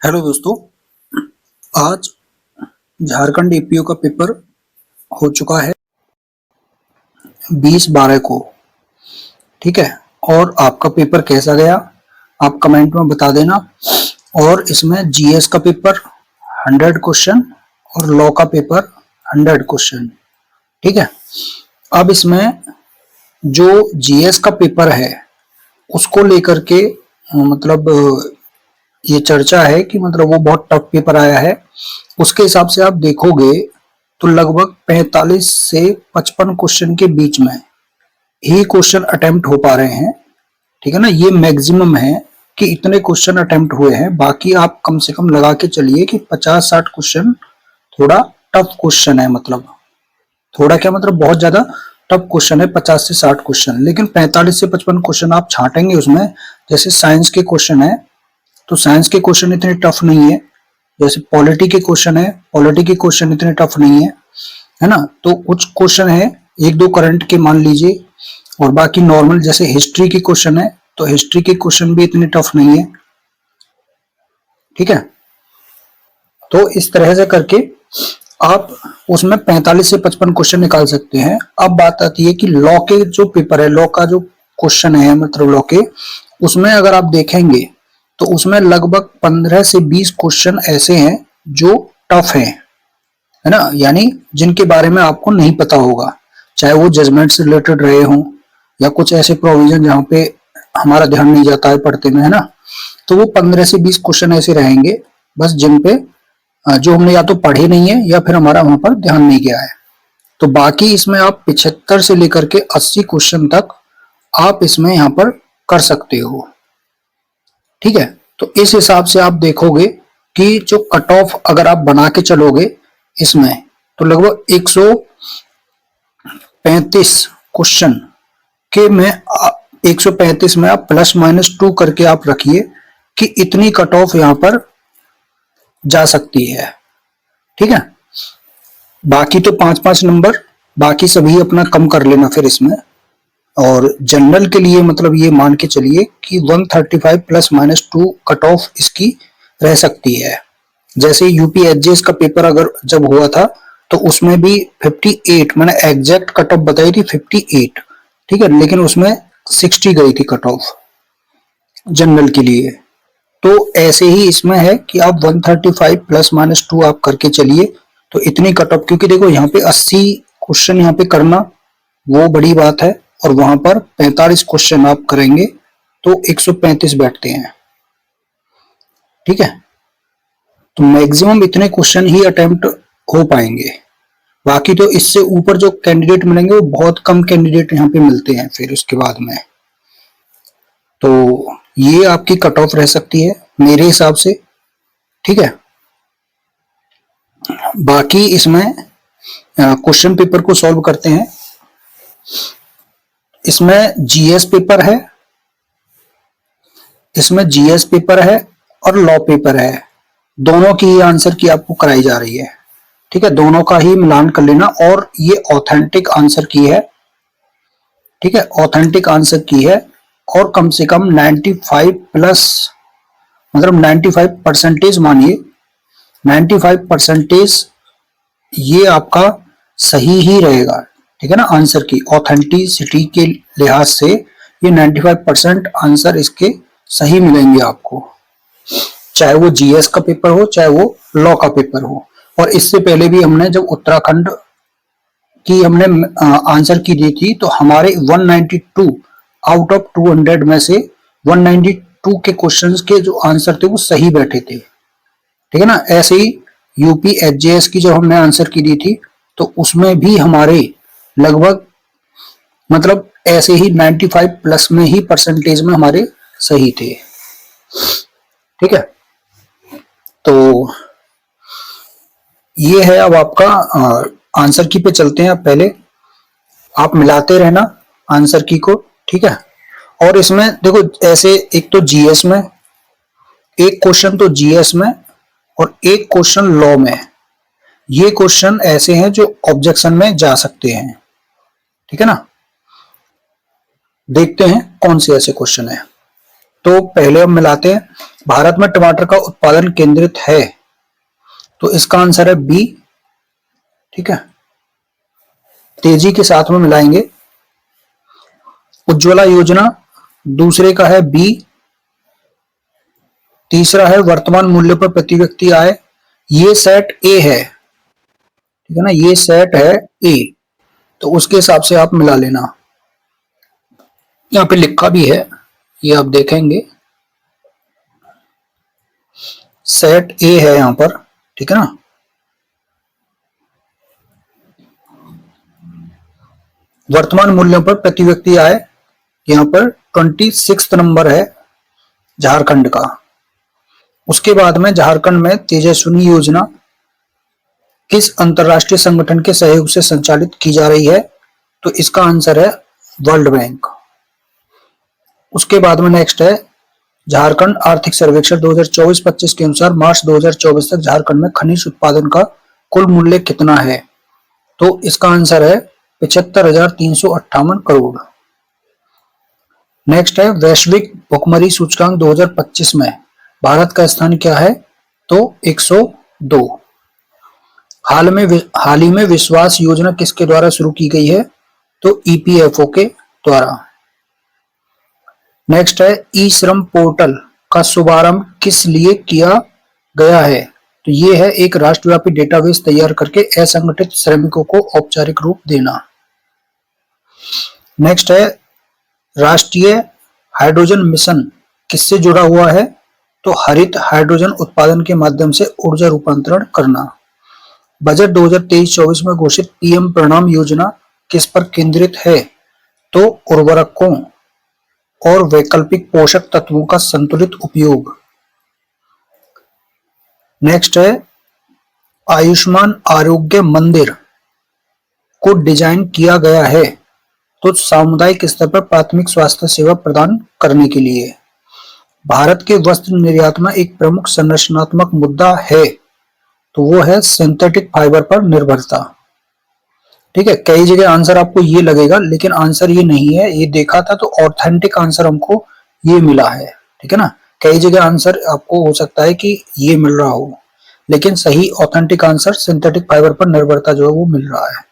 Hello दोस्तों, आज Jharkhand APO का पेपर हो चुका है 20/12 को। ठीक है। और आपका पेपर कैसा गया आप कमेंट में बता देना। और इसमें जीएस का पेपर 100 क्वेश्चन और लॉ का पेपर 100 क्वेश्चन। ठीक है। अब इसमें जो जीएस का पेपर है उसको लेकर के मतलब ये चर्चा है कि मतलब वो बहुत टफ पेपर आया है। उसके हिसाब से आप देखोगे तो लगभग 45 से 55 क्वेश्चन के बीच में ही क्वेश्चन अटेम्प्ट हो पा रहे हैं। ठीक है ना, ये मैक्सिमम है कि इतने क्वेश्चन अटेम्प्ट हुए हैं। बाकी आप कम से कम लगा के चलिए कि 50-60 क्वेश्चन थोड़ा टफ क्वेश्चन है। मतलब थोड़ा क्या मतलब बहुत ज्यादा टफ क्वेश्चन है, 50 से 60 क्वेश्चन। लेकिन 45 से 55 क्वेश्चन आप छांटेंगे उसमें। जैसे साइंस के क्वेश्चन है तो साइंस के क्वेश्चन इतने टफ नहीं है। जैसे पॉलिटी के क्वेश्चन है, पॉलिटी के क्वेश्चन इतने टफ नहीं है ना। तो कुछ क्वेश्चन है, एक दो करंट के मान लीजिए, और बाकी नॉर्मल जैसे हिस्ट्री के क्वेश्चन है तो हिस्ट्री के क्वेश्चन भी इतने टफ नहीं है। ठीक है। तो इस तरह से करके आप उसमें 45 से 55 क्वेश्चन निकाल सकते हैं। अब बात आती है कि लॉ के जो पेपर है, लॉ का जो क्वेश्चन है मतलब लॉ के, उसमें अगर आप देखेंगे तो उसमें लगभग 15 से 20 क्वेश्चन ऐसे हैं जो टफ हैं, है ना, यानी जिनके बारे में आपको नहीं पता होगा, चाहे वो जजमेंट से रिलेटेड रहे हों या कुछ ऐसे प्रोविजन जहां पे हमारा ध्यान नहीं जाता है पढ़ते में, है ना। तो वो 15 से 20 क्वेश्चन ऐसे रहेंगे बस, जिन पे जो हमने या तो पढ़े नहीं है या फिर हमारा वहां पर ध्यान नहीं गया है। तो बाकी इसमें आप 75 से लेकर के 80 क्वेश्चन तक आप इसमें यहाँ पर कर सकते हो। ठीक है। तो इस हिसाब से आप देखोगे कि जो कट ऑफ अगर आप बना के चलोगे इसमें तो लगभग 135 क्वेश्चन के में 135 में आप +-2 करके आप रखिए कि इतनी कट ऑफ यहां पर जा सकती है। ठीक है। बाकी तो 5-5 नंबर, बाकी सभी अपना कम कर लेना फिर इसमें। और जनरल के लिए मतलब ये मान के चलिए कि 135 +-2 कट ऑफ इसकी रह सकती है। जैसे यूपीएसजीएस का पेपर अगर जब हुआ था तो उसमें भी 58, मैंने एग्जैक्ट कट ऑफ बताई थी 58। ठीक है। लेकिन उसमें 60 गई थी कट ऑफ जनरल के लिए। तो ऐसे ही इसमें है कि आप 135 +-2 आप करके चलिए तो इतनी कट ऑफ, क्योंकि देखो यहाँ पे 80 क्वेश्चन यहाँ पे करना वो बड़ी बात है, और वहां पर 45 क्वेश्चन आप करेंगे तो 135 बैठते हैं। ठीक है। तो मैक्सिमम इतने क्वेश्चन ही अटेम्प्ट हो पाएंगे। बाकी तो इससे ऊपर जो कैंडिडेट मिलेंगे वो बहुत कम कैंडिडेट यहाँ पे मिलते हैं फिर उसके बाद में। तो ये आपकी कट ऑफ रह सकती है मेरे हिसाब से। ठीक है। बाकी इसमें क्वेश्चन पेपर को सॉल्व करते हैं। इसमें जीएस पेपर है, इसमें जीएस पेपर है और लॉ पेपर है। दोनों की ही आंसर की आपको कराई जा रही है। ठीक है। दोनों का ही मिलान कर लेना। और ये ऑथेंटिक आंसर की है। ठीक है। ऑथेंटिक आंसर की है और कम से कम 95 प्लस, मतलब 95% मानिए, 95% ये आपका सही ही रहेगा। ठीक है ना। आंसर की ऑथेंटिसिटी के लिहाज से ये 95% आंसर इसके सही मिलेंगे आपको, चाहे वो जीएस का पेपर हो चाहे वो लॉ का पेपर हो। और इससे पहले भी हमने जब उत्तराखंड की हमने आंसर की दी थी तो हमारे 192 आउट ऑफ 200 में से 192 के क्वेश्चंस के जो आंसर थे वो सही बैठे थे। ठीक है ना। ऐसे ही यूपी एचजेएस की जब हमने आंसर की दी थी तो उसमें भी हमारे लगभग मतलब ऐसे ही 95 प्लस में ही परसेंटेज में हमारे सही थे। ठीक है। तो ये है अब आपका आंसर की पे चलते हैं। अब पहले आप मिलाते रहना आंसर की को। ठीक है। और इसमें देखो ऐसे एक तो जीएस में एक क्वेश्चन, तो जीएस में और एक क्वेश्चन लॉ में। ये क्वेश्चन ऐसे हैं जो ऑब्जेक्शन में जा सकते हैं। ठीक है ना। देखते हैं कौन से ऐसे क्वेश्चन है। तो पहले हम मिलाते हैं। भारत में टमाटर का उत्पादन केंद्रित है, तो इसका आंसर है बी। ठीक है, तेजी के साथ में मिलाएंगे। उज्ज्वला योजना दूसरे का है बी। तीसरा है वर्तमान मूल्य पर प्रति व्यक्ति आय, ये सेट ए है। ठीक है ना, ये सेट है ए, तो उसके हिसाब से आप मिला लेना। यहाँ पे लिखा भी है, ये आप देखेंगे, सेट ए है यहां पर। ठीक है ना, वर्तमान मूल्यों पर प्रति व्यक्ति आय यहां पर 26 नंबर है झारखंड का। उसके बाद में झारखंड में तेजस्विनी योजना किस अंतरराष्ट्रीय संगठन के सहयोग से संचालित की जा रही है, तो इसका आंसर है वर्ल्ड बैंक। उसके बाद में नेक्स्ट है झारखंड आर्थिक सर्वेक्षण 2024-25 के अनुसार मार्च 2024 तक झारखंड में खनिज उत्पादन का कुल मूल्य कितना है, तो इसका आंसर है 75,358 करोड़। नेक्स्ट है वैश्विक भुखमरी सूचकांक 2025 में भारत का स्थान क्या है, तो 102। हाल ही में विश्वास योजना किसके द्वारा शुरू की गई है, तो ईपीएफओ के द्वारा। नेक्स्ट है ई श्रम पोर्टल का शुभारंभ किस लिए किया गया है, तो ये है एक राष्ट्रव्यापी डेटाबेस तैयार करके असंगठित श्रमिकों को औपचारिक रूप देना। नेक्स्ट है राष्ट्रीय हाइड्रोजन मिशन किससे जुड़ा हुआ है, तो हरित हाइड्रोजन उत्पादन के माध्यम से ऊर्जा रूपांतरण करना। बजट 2023-24 में घोषित पीएम प्रणाम योजना किस पर केंद्रित है, तो उर्वरकों और वैकल्पिक पोषक तत्वों का संतुलित उपयोग। नेक्स्ट है आयुष्मान आरोग्य मंदिर को डिजाइन किया गया है, तो सामुदायिक स्तर पर प्राथमिक स्वास्थ्य सेवा प्रदान करने के लिए। भारत के वस्त्र निर्यात में एक प्रमुख संरचनात्मक मुद्दा है, तो वो है सिंथेटिक फाइबर पर निर्भरता। ठीक है, कई जगह आंसर आपको ये लगेगा, लेकिन आंसर ये नहीं है। ये देखा था तो ऑथेंटिक आंसर हमको ये मिला है। ठीक है ना, कई जगह आंसर आपको हो सकता है कि ये मिल रहा हो, लेकिन सही ऑथेंटिक आंसर सिंथेटिक फाइबर पर निर्भरता जो है वो मिल रहा है।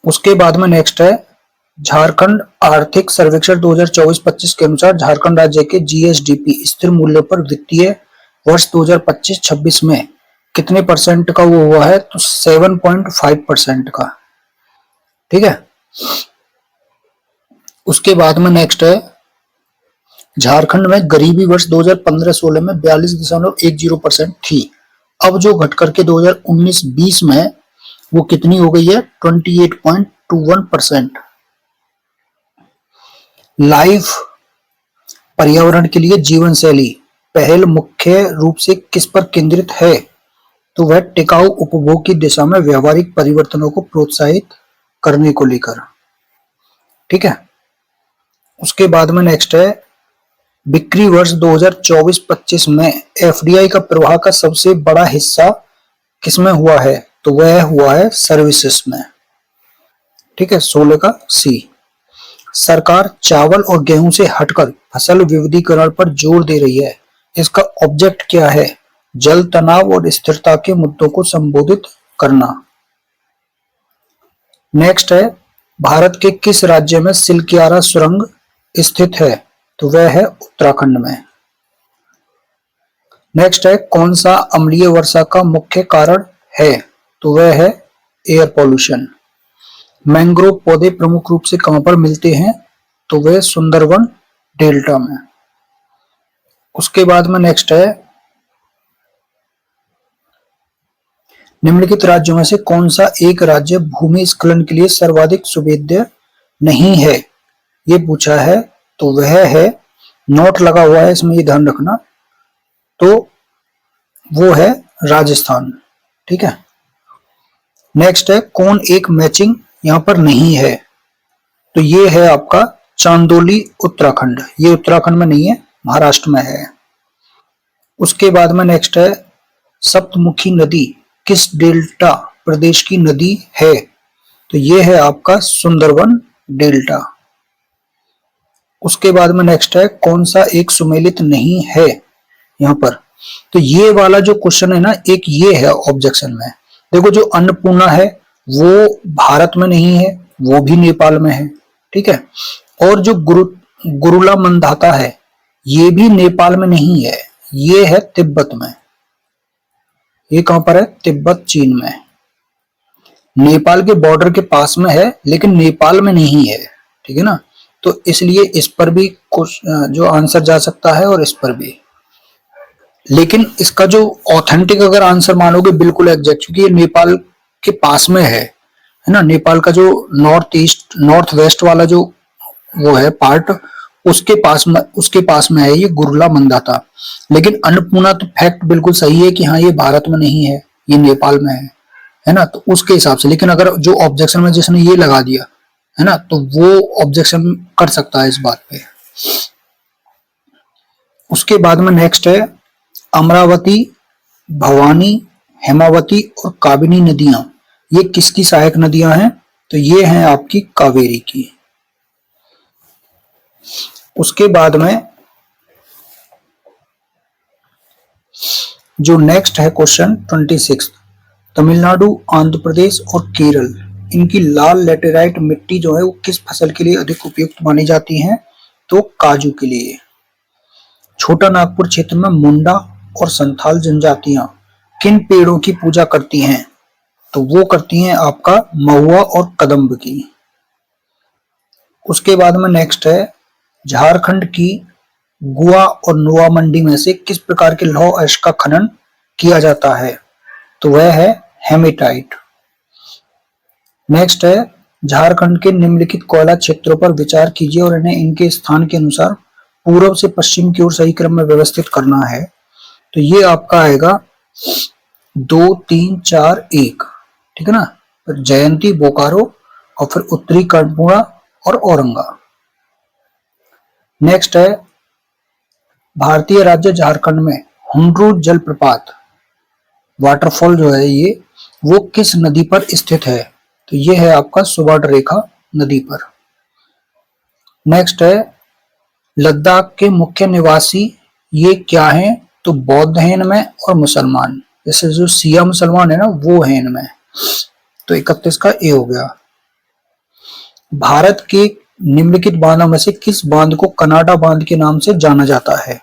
उसके बाद में नेक्स्ट है झारखंड आर्थिक सर्वेक्षण 2024-25 के अनुसार झारखंड राज्य के जीएसडीपी स्थिर मूल्य पर वित्तीय वर्ष 2025-26 में कितने परसेंट का वो हुआ है, तो 7.5% का। ठीक है, उसके बाद में नेक्स्ट है झारखंड में गरीबी वर्ष 2015-16 में 42.10% थी। अब जो घट करके 2019-20 में वो कितनी हो गई है, 28.21%। लाइफ पर्यावरण के लिए जीवन शैली पहल मुख्य रूप से किस पर केंद्रित है, तो वह टिकाऊ उपभोग की दिशा में व्यवहारिक परिवर्तनों को प्रोत्साहित करने को लेकर। ठीक है, उसके बाद में नेक्स्ट है बिक्री वर्ष 2024-25 में एफडीआई का प्रवाह का सबसे बड़ा हिस्सा किसमें हुआ है, तो वह हुआ है सर्विसेज में। ठीक है, 16 का सी। सरकार चावल और गेहूं से हटकर फसल विविधीकरण पर जोर दे रही है, इसका ऑब्जेक्ट क्या है, जल तनाव और स्थिरता के मुद्दों को संबोधित करना। नेक्स्ट है भारत के किस राज्य में सिलकियारा सुरंग स्थित है, तो वह है उत्तराखंड में। नेक्स्ट है कौन सा अम्लीय वर्षा का मुख्य कारण है, तो वह है एयर पॉल्यूशन। मैंग्रोव पौधे प्रमुख रूप से कहां पर मिलते हैं, तो वह सुंदरवन डेल्टा में। उसके बाद में नेक्स्ट है निम्नलिखित राज्यों में से कौन सा एक राज्य भूमि स्खलन के लिए सर्वाधिक सुवेद्य नहीं है, ये पूछा है, तो वह है, नोट लगा हुआ है इसमें, ये ध्यान रखना, तो वो है राजस्थान। ठीक है, नेक्स्ट है कौन एक मैचिंग यहां पर नहीं है, तो ये है आपका चांदोली उत्तराखंड। ये उत्तराखंड में नहीं है, महाराष्ट्र में है। उसके बाद में नेक्स्ट है सप्तमुखी नदी किस डेल्टा प्रदेश की नदी है, तो ये है आपका सुंदरवन डेल्टा। उसके बाद में नेक्स्ट है कौन सा एक सुमेलित नहीं है यहाँ पर। तो ये वाला जो क्वेश्चन है ना, एक ये है ऑब्जेक्शन में। देखो जो अन्नपूर्णा है वो भारत में नहीं है, वो भी नेपाल में है, ठीक है। और जो गुरुला मंदाता है ये भी नेपाल में नहीं है, ये है तिब्बत में। ये कहां पर है? तिब्बत चीन में। नेपाल के बॉर्डर के पास में है लेकिन नेपाल में नहीं है, ठीक है ना। तो इसलिए इस पर भी कुछ जो आंसर जा सकता है और इस पर भी। लेकिन इसका जो ऑथेंटिक अगर आंसर मानोगे बिल्कुल एग्जैक्ट, क्योंकि ये नेपाल के पास में है ना। नेपाल का जो नॉर्थ वेस्ट वाला जो वो है पार्ट, उसके पास में है ये गुरुला मंदाता। लेकिन अन्नपूर्णा तो फैक्ट बिल्कुल सही है कि हाँ ये भारत में नहीं है, ये नेपाल में है ना। तो उसके हिसाब से, लेकिन अगर जो ऑब्जेक्शन में जिसने ये लगा दिया है ना, तो वो ऑब्जेक्शन कर सकता है इस बात पे। उसके बाद में नेक्स्ट है अमरावती, भवानी, हेमावती और काबिनी नदियां, ये किसकी सहायक नदियां हैं? तो ये हैं आपकी कावेरी की। उसके बाद में जो नेक्स्ट है क्वेश्चन 26, तमिलनाडु, आंध्र प्रदेश और केरल, इनकी लाल लेटेराइट मिट्टी जो है वो किस फसल के लिए अधिक उपयुक्त मानी जाती है? तो काजू के लिए। छोटा नागपुर क्षेत्र में मुंडा और संथाल जनजातियां किन पेड़ों की पूजा करती हैं? तो वो करती हैं आपका महुआ और कदम्ब की। उसके बाद में नेक्स्ट है झारखंड की गुआ और नुआ मंडी में से किस प्रकार के लौह अयस्क का खनन किया जाता है? तो वह है हेमेटाइट। नेक्स्ट है झारखंड के निम्नलिखित कोयला क्षेत्रों पर विचार कीजिए और इन्हें इनके स्थान के अनुसार पूर्व से पश्चिम की ओर सही क्रम में व्यवस्थित करना है। तो ये आपका आएगा 2, 3, 4, 1, ठीक है ना। फिर जयंती, बोकारो और फिर उत्तरी कर्णपुरा और औरंगा। नेक्स्ट है भारतीय राज्य झारखंड में हुंड्रू जलप्रपात वाटरफॉल जो है ये वो किस नदी पर स्थित है? तो ये है आपका सुवर्ण रेखा नदी पर। नेक्स्ट है लद्दाख के मुख्य निवासी ये क्या हैं? तो बौद्ध हैं इनमें और मुसलमान, जैसे जो सिया मुसलमान है ना वो है इनमें। तो 31 का ए हो गया। भारत के निम्नलिखित बांधों में से किस बांध को कनाडा बांध के नाम से जाना जाता है?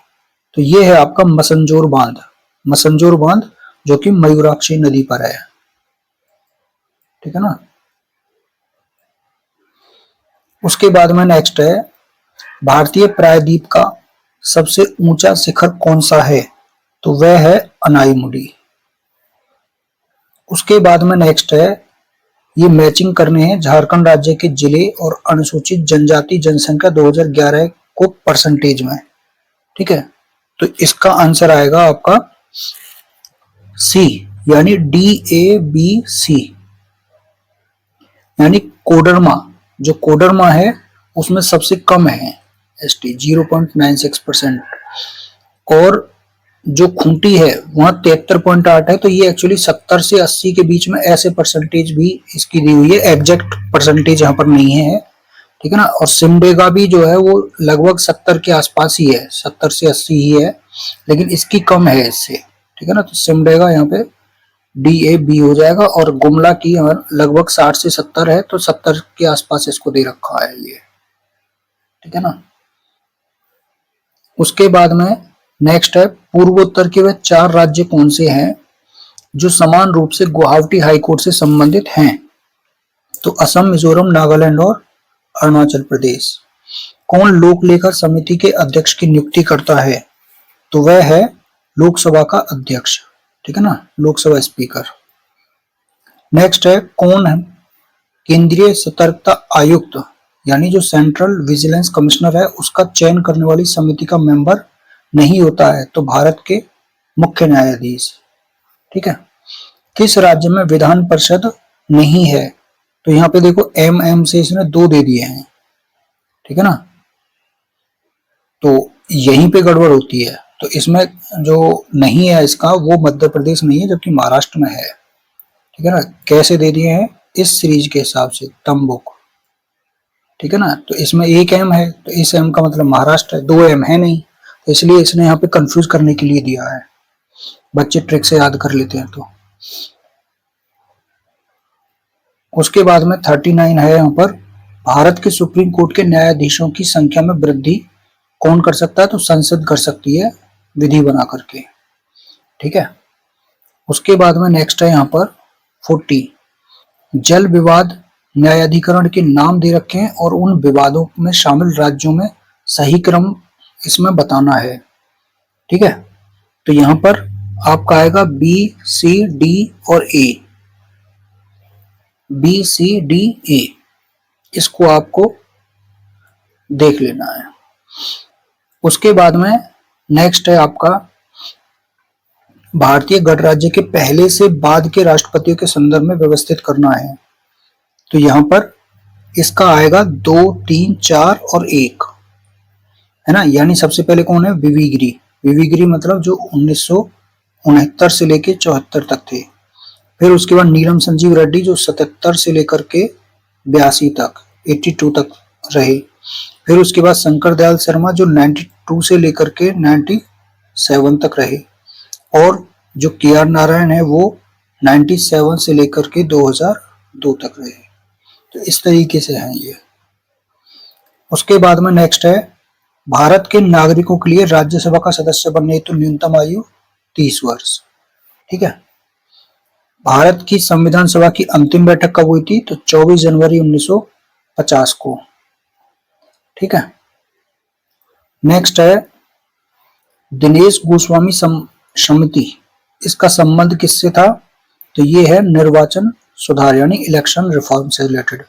तो ये है आपका मसंजोर बांध। मसंजोर बांध जो कि मयूराक्षी नदी पर है, ठीक है ना। उसके बाद में नेक्स्ट है भारतीय प्रायद्वीप का सबसे ऊंचा शिखर कौन सा है? तो वह है अनाईमुडी। उसके बाद में नेक्स्ट है ये मैचिंग करने हैं झारखंड राज्य के जिले और अनुसूचित जनजाति जनसंख्या 2011 को परसेंटेज में, ठीक है। तो इसका आंसर आएगा आपका सी, यानी DABC, यानी कोडरमा। जो कोडरमा है उसमें सबसे कम है ST 0.96%, और जो खूंटी है वहां 73.8 है। तो ये एक्चुअली 70 से 80 के बीच में ऐसे परसेंटेज भी इसकी दी हुई है, एग्जैक्ट परसेंटेज यहाँ पर नहीं है, ठीक है ना। और सिमडेगा भी जो है वो लगभग 70 के आसपास ही है, 70 से 80 ही है, लेकिन इसकी कम है इससे, ठीक है ना। तो सिमडेगा यहाँ पे DAB हो जाएगा, और गुमला की लगभग 60 से 70 है, तो 70 के आसपास इसको दे रखा है ये, ठीक है ना। उसके बाद में नेक्स्ट है पूर्वोत्तर के वे 4 राज्य कौन से हैं जो समान रूप से गुवाहाटी हाईकोर्ट से संबंधित हैं? तो असम, मिजोरम, नागालैंड और अरुणाचल प्रदेश। कौन लोक लेखा समिति के अध्यक्ष की नियुक्ति करता है? तो वह है लोकसभा का अध्यक्ष, ठीक है ना, लोकसभा स्पीकर। नेक्स्ट है कौन है केंद्रीय सतर्कता आयुक्त, यानी जो सेंट्रल विजिलेंस कमिश्नर है उसका चयन करने वाली समिति का मेंबर नहीं होता है? तो भारत के मुख्य न्यायाधीश, ठीक है। किस राज्य में विधान परिषद नहीं है? तो यहाँ पे देखो MM से इसने 2 दे दिए हैं, ठीक है ना। तो यहीं पे गड़बड़ होती है। तो इसमें जो नहीं है इसका वो मध्य प्रदेश नहीं है, जबकि महाराष्ट्र में है, ठीक है ना। कैसे दे दिए हैं? इस सीरीज के हिसाब से, तम्बुक। ठीक है ना। तो इसमें एक एम है, तो इस एम का मतलब महाराष्ट्र है, दो एम है नहीं, तो इसलिए इसने यहाँ पे कंफ्यूज करने के लिए दिया है, बच्चे ट्रिक से याद कर लेते हैं। तो उसके बाद में 39 है यहाँ पर, भारत के सुप्रीम कोर्ट के न्यायाधीशों की संख्या में वृद्धि कौन कर सकता है, तो संसद कर सकती है विधि बना करके, ठीक है। उसके बाद में नेक्स्ट है यहाँ पर 40, जल विवाद न्यायाधिकरण के नाम दे रखे हैं और उन विवादों में शामिल राज्यों में सही क्रम इसमें बताना है, ठीक है। तो यहाँ पर आपका आएगा बी सी डी और ए, बी सी डी ए, इसको आपको देख लेना है। उसके बाद में नेक्स्ट है आपका भारतीय गणराज्य के पहले से बाद के राष्ट्रपतियों के संदर्भ में व्यवस्थित करना है। तो यहां पर इसका आएगा 2, 3, 4 और 1, है ना। यानी सबसे पहले कौन है, वीवी गिरी। वीवी गिरी मतलब जो 1969 से लेके 74 तक थे। फिर उसके बाद नीलम संजीव रेड्डी जो 77 से लेकर के 82 तक 82 तक रहे। फिर उसके बाद शंकर दयाल शर्मा जो 92 से लेकर के 97 तक रहे। और जो के आर नारायण है वो 97 से लेकर के 2002 तक रहे। तो इस तरीके से हैं ये। उसके बाद में नेक्स्ट है भारत के नागरिकों के लिए राज्यसभा का सदस्य बनने हेतु न्यूनतम आयु 30 वर्ष, ठीक है। भारत की संविधान सभा की अंतिम बैठक कब हुई थी, तो 24 जनवरी 1950 को, ठीक है। नेक्स्ट है दिनेश गोस्वामी समिति, इसका संबंध किससे था, तो ये है निर्वाचन सुधार यानी इलेक्शन रिफॉर्म से related.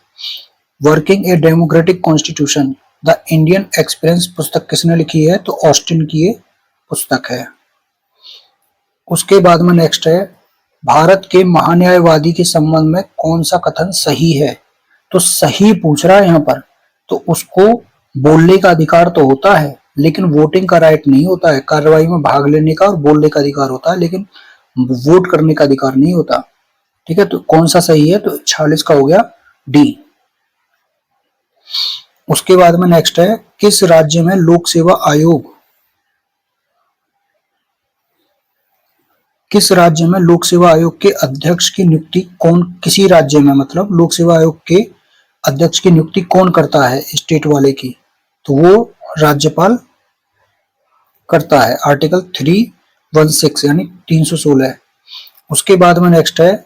Working a democratic constitution the Indian experience पुस्तक किसने लिखी है, तो ऑस्टिन की ये पुस्तक है। उसके बाद में नेक्स्ट है भारत के महान्यायवादी के संबंध में कौन सा कथन सही है, तो सही पूछ रहा है यहाँ पर। तो उसको बोलने का अधिकार तो होता है लेकिन वोटिंग का राइट नहीं होता है। कार्रवाई में भाग लेने का और बोलने का अधिकार होता है लेकिन वोट करने का अधिकार नहीं होता, ठीक है। तो कौन सा सही है, तो 46 का हो गया डी। उसके बाद में नेक्स्ट है किस राज्य में लोक सेवा आयोग, किस राज्य में लोक सेवा आयोग के अध्यक्ष की नियुक्ति कौन, किसी राज्य में मतलब लोक सेवा आयोग के अध्यक्ष की नियुक्ति कौन करता है स्टेट वाले की, तो वो राज्यपाल करता है, आर्टिकल 316 यानी 316। उसके बाद में नेक्स्ट है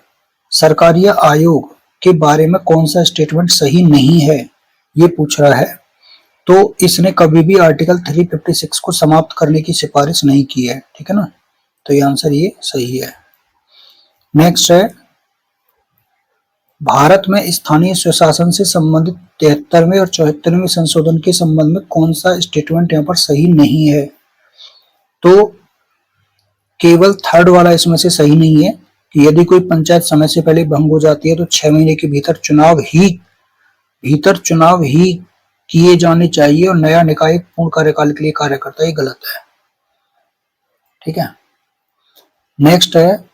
सरकारी आयोग के बारे में कौन सा स्टेटमेंट सही नहीं है, ये पूछ रहा है। तो इसने कभी भी आर्टिकल 356 को समाप्त करने की सिफारिश नहीं की है, ठीक है ना। तो ये आंसर ये सही है। नेक्स्ट है भारत में स्थानीय स्वशासन से संबंधित 73वें और 74वें संशोधन के संबंध में कौन सा स्टेटमेंट यहाँ पर सही नहीं है, तो केवल थर्ड वाला इसमें से सही नहीं है कि यदि कोई पंचायत समय से पहले भंग हो जाती है तो 6 महीने के भीतर चुनाव ही किए जाने चाहिए और नया निकाय पूर्ण कार्यकाल के लिए कार्य करता है, ये गलत है, ठीक है। नेक्स्ट है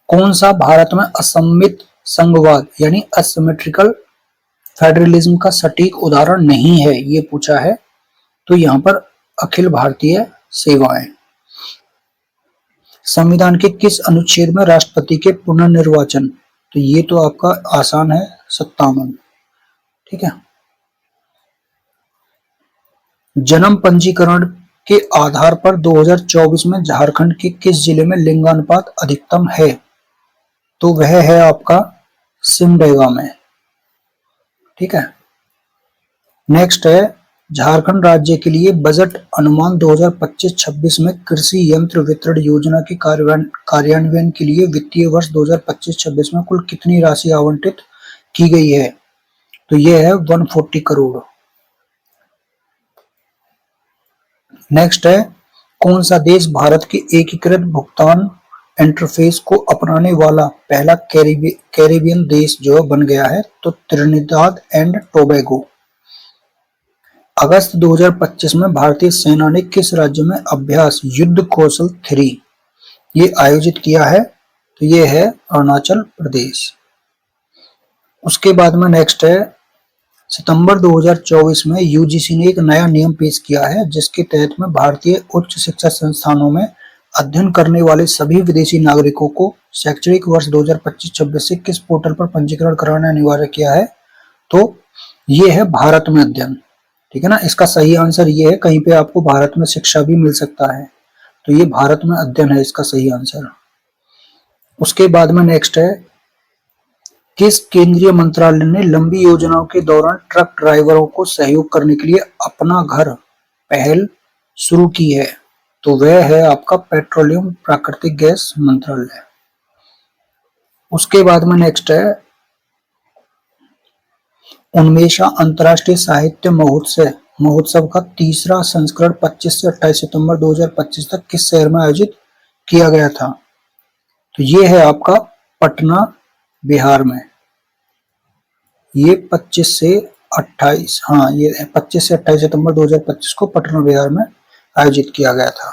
कौन सा भारत में असम्मित संघवाद यानी असिमेट्रिकल फेडरलिज्म का सटीक उदाहरण नहीं है, ये पूछा है। तो यहाँ पर अखिल भारतीय सेवाएं। संविधान के किस अनुच्छेद में राष्ट्रपति के पुनर्निर्वाचन, तो ये तो आपका आसान है 57, ठीक है। जन्म पंजीकरण के आधार पर 2024 में झारखंड के किस जिले में लिंगानुपात अधिकतम है, तो वह है आपका सिमडेगा में, ठीक है। नेक्स्ट है झारखंड राज्य के लिए बजट अनुमान 2025-26 में कृषि यंत्र वितरण योजना के कार्यान्वयन के लिए वित्तीय वर्ष 2025-26 में कुल कितनी राशि आवंटित की गई है, तो यह है 140 करोड़। नेक्स्ट है कौन सा देश भारत के एकीकृत भुगतान इंटरफेस को अपनाने वाला पहला कैरिबियन देश जो बन गया है, तो त्रिनिदाद एंड टोबैगो। अगस्त 2025 में भारतीय सेना ने किस राज्य में अभ्यास युद्ध कौशल 3 ये आयोजित किया है, तो ये है अरुणाचल प्रदेश। उसके बाद में नेक्स्ट है सितंबर 2024 में यूजीसी ने एक नया नियम पेश किया है जिसके तहत में भारतीय उच्च शिक्षा संस्थानों में अध्ययन करने वाले सभी विदेशी नागरिकों को शैक्षणिक वर्ष 2025-26 से किस पोर्टल पर पंजीकरण कराना अनिवार्य किया है। तो ये है भारत में अध्ययन, ठीक है ना। इसका सही आंसर ये है, कहीं पे आपको भारत में शिक्षा भी मिल सकता है, तो ये भारत में अध्ययन है इसका सही आंसर। उसके बाद में नेक्स्ट है, किस केंद्रीय मंत्रालय ने लंबी योजनाओं के दौरान ट्रक ड्राइवरों को सहयोग करने के लिए अपना घर पहल शुरू की है। तो वह है आपका पेट्रोलियम प्राकृतिक गैस मंत्रालय। उसके बाद में नेक्स्ट है, उन्मेषा अंतर्राष्ट्रीय साहित्य महोत्सव का तीसरा संस्करण 25 से 28 सितंबर 2025 तक किस शहर में आयोजित किया गया था। तो ये है आपका पटना बिहार में। ये 25 से 28 ये 25 से 28 सितंबर 2025 को पटना बिहार में आयोजित किया गया था,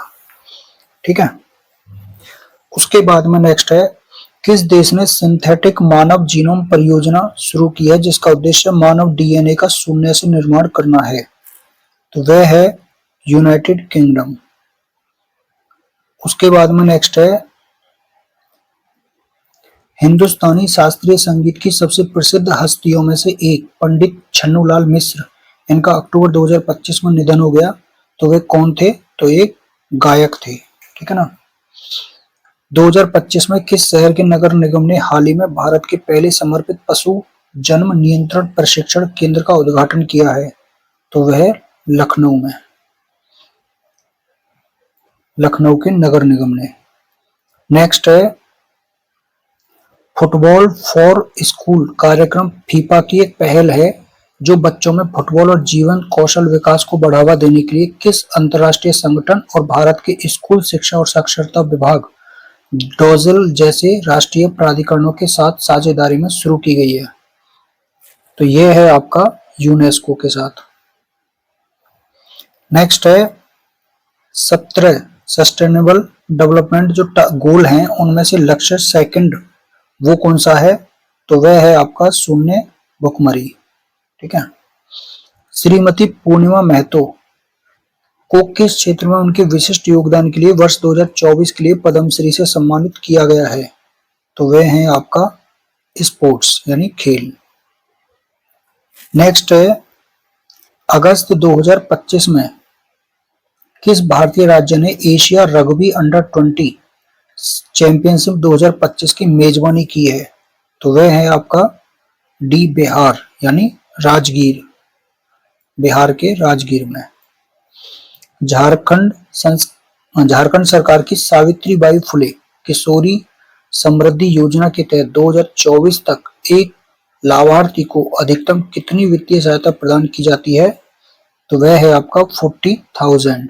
ठीक है। उसके बाद में नेक्स्ट है, किस देश ने सिंथेटिक मानव जीनोम परियोजना शुरू की है जिसका उद्देश्य मानव डीएनए का शून्य से निर्माण करना है। तो वह है यूनाइटेड किंगडम। उसके बाद में नेक्स्ट है, हिंदुस्तानी शास्त्रीय संगीत की सबसे प्रसिद्ध हस्तियों में से एक पंडित छन्नूलाल मिश्र, इनका अक्टूबर 2025 में निधन हो गया। तो वे कौन थे। तो एक गायक थे, ठीक है ना। 2025 में किस शहर के नगर निगम ने हाल ही में भारत के पहले समर्पित पशु जन्म नियंत्रण प्रशिक्षण केंद्र का उद्घाटन किया है। तो वह लखनऊ में, लखनऊ के नगर निगम ने। नेक्स्ट है, फुटबॉल फॉर स्कूल कार्यक्रम फीफा की एक पहल है जो बच्चों में फुटबॉल और जीवन कौशल विकास को बढ़ावा देने के लिए किस अंतर्राष्ट्रीय संगठन और भारत के स्कूल शिक्षा और साक्षरता विभाग डोजल जैसे राष्ट्रीय प्राधिकरणों के साथ साझेदारी में शुरू की गई है। तो यह है आपका यूनेस्को के साथ। नेक्स्ट है, 17 सस्टेनेबल डेवलपमेंट जो गोल हैं उनमें से लक्ष्य सेकंड वो कौन सा है। तो वह है आपका शून्य भुखमरी, ठीक है। श्रीमती पूर्णिमा महतो को किस क्षेत्र में उनके विशिष्ट योगदान के लिए वर्ष 2024 के लिए पद्मश्री से सम्मानित किया गया है। तो वह है आपका स्पोर्ट्स यानी खेल। नेक्स्ट है, अगस्त 2025 में किस भारतीय राज्य ने एशिया रग्बी अंडर 20 चैंपियनशिप 2025 की मेजबानी की है। तो वह है आपका डी बिहार यानी राजगीर, बिहार के राजगीर में। झारखंड सरकार की सावित्रीबाई फुले किशोरी समृद्धि योजना के तहत 2024 तक एक लाभार्थी को अधिकतम कितनी वित्तीय सहायता प्रदान की जाती है। तो वह है आपका 40,000।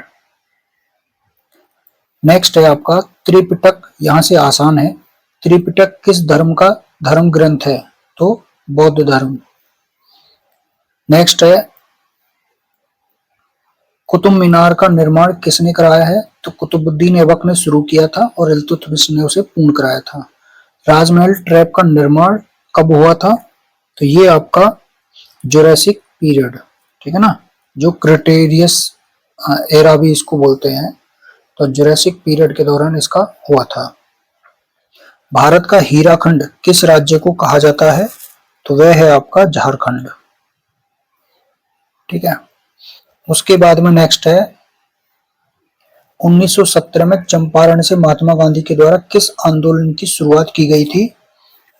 नेक्स्ट है आपका त्रिपिटक, यहां से आसान है। त्रिपिटक किस धर्म का धर्म ग्रंथ है। तो बौद्ध धर्म। नेक्स्ट है, कुतुब मीनार का निर्माण किसने कराया है। तो कुतुबुद्दीन ऐबक ने शुरू किया था और इल्तुतमिश ने उसे पूर्ण कराया था। राजमहल ट्रैप का निर्माण कब हुआ था। तो ये आपका जुरासिक पीरियड, ठीक है ना, जो क्रिटेरियस एरा भी इसको बोलते हैं। तो जुरासिक पीरियड के दौरान इसका हुआ था। भारत का हीराखंड किस राज्य को कहा जाता है। तो वह है आपका झारखंड, ठीक है। उसके बाद में नेक्स्ट है, 1917 में चंपारण से महात्मा गांधी के द्वारा किस आंदोलन की शुरुआत की गई थी।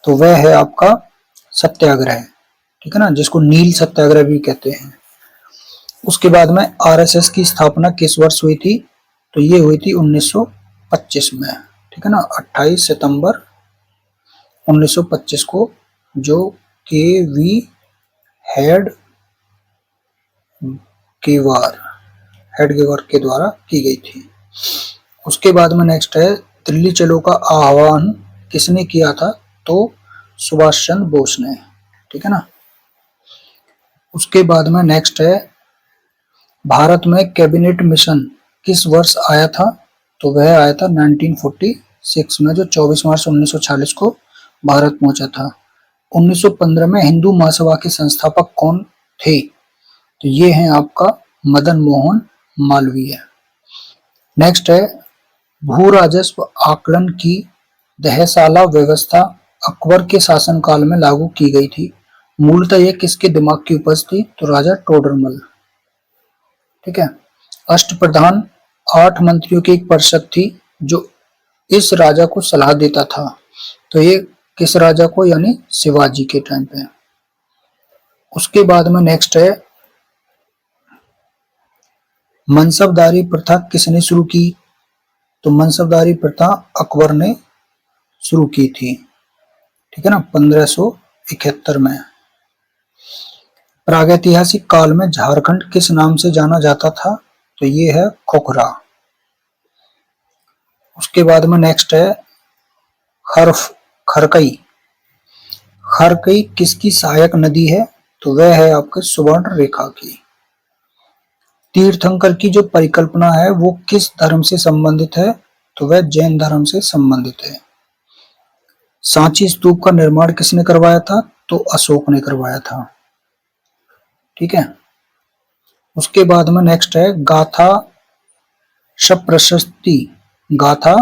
तो वह है आपका सत्याग्रह, ठीक है ना, जिसको नील सत्याग्रह भी कहते हैं। उसके बाद में आरएसएस की स्थापना किस वर्ष हुई थी। तो ये हुई थी 1925 में, ठीक है ना, 28 सितंबर 1925 को, जो के वी हेडगेवार के द्वारा की गई थी। उसके बाद में नेक्स्ट है, दिल्ली चलो का आह्वान किसने किया था। तो सुभाष चंद्र बोस ने, ठीक है ना। उसके बाद में नेक्स्ट है, भारत में कैबिनेट मिशन किस वर्ष आया था। तो वह आया था 1946 में, जो 24 मार्च 1946 को भारत पहुंचा था। 1915 में हिंदू महासभा के संस्थापक कौन थे। तो ये है आपका मदन मोहन मालवीय। नेक्स्ट है भू राजस्व आकलन की दहसाला व्यवस्था अकबर के शासनकाल में लागू की गई थी। मूलतः यह किसके दिमाग की उपज थी? तो राजा टोडरमल। ठीक है। अष्टप्रधान 8 मंत्रियों की एक परिषद थी जो इस राजा को सलाह देता था। तो ये किस राजा को? यानी शिवाजी के टाइम पे। उसके बाद में नेक्स्ट है मनसबदारी प्रथा किसने शुरू की? तो मनसबदारी प्रथा अकबर ने शुरू की थी। ठीक है ना, 1571 में। प्रागैतिहासिक काल में झारखंड किस नाम से जाना जाता था? तो ये है खोखरा। उसके बाद में नेक्स्ट है खरकई। खरकई किसकी सहायक नदी है? तो वह है आपके सुवर्ण रेखा की। तीर्थंकर की जो परिकल्पना है वो किस धर्म से संबंधित है? तो वह जैन धर्म से संबंधित है। सांची स्तूप का निर्माण किसने करवाया था? तो अशोक ने करवाया था। ठीक है। उसके बाद में नेक्स्ट है गाथा सप्रशस्ति। गाथा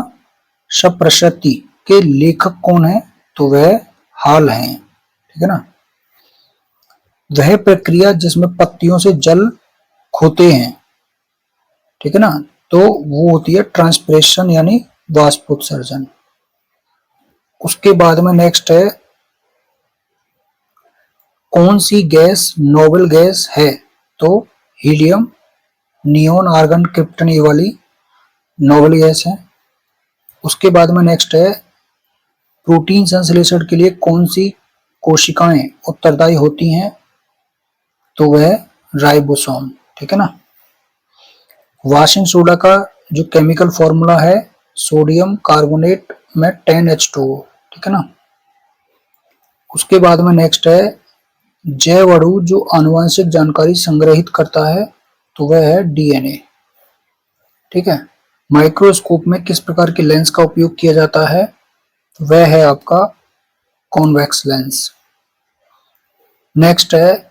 सप्रशस्ति के लेखक कौन है? तो वह हाल हैं। ठीक है ना। वह प्रक्रिया जिसमें पत्तियों से जल खोते हैं, ठीक है ना, तो वो होती है ट्रांसपिरेशन यानी वाष्पोत्सर्जन। उसके बाद में नेक्स्ट है कौन सी गैस नोबल गैस है? तो हीलियम, नियोन, आर्गन, क्रिप्टन, ये वाली नोबल गैस है। उसके बाद में नेक्स्ट है प्रोटीन संश्लेषण के लिए कौन सी कोशिकाएं उत्तरदायी होती हैं? तो वह राइबोसोम। ठीक है ना। वाशिंग सोडा का जो केमिकल फॉर्मूला है सोडियम कार्बोनेट में 10H2O। ठीक है ना। उसके बाद में नेक्स्ट है जैव अणु जो आनुवंशिक जानकारी संग्रहित करता है तो वह है डीएनए। ठीक है। माइक्रोस्कोप में किस प्रकार के लेंस का उपयोग किया जाता है? तो वह है आपका कॉन्वेक्स लेंस। नेक्स्ट है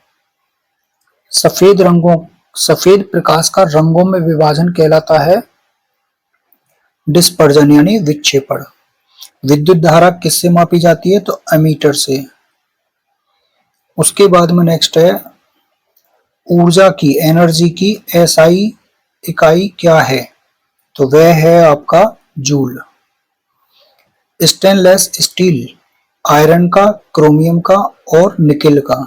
सफेद प्रकाश का रंगों में विभाजन कहलाता है डिस्पर्जन यानी विक्षेपण। विद्युत धारा किससे मापी जाती है? तो एमीटर से। उसके बाद में नेक्स्ट है ऊर्जा की, एनर्जी की एसआई इकाई क्या है? तो वह है आपका जूल। स्टेनलेस स्टील आयरन का, क्रोमियम का और निकेल का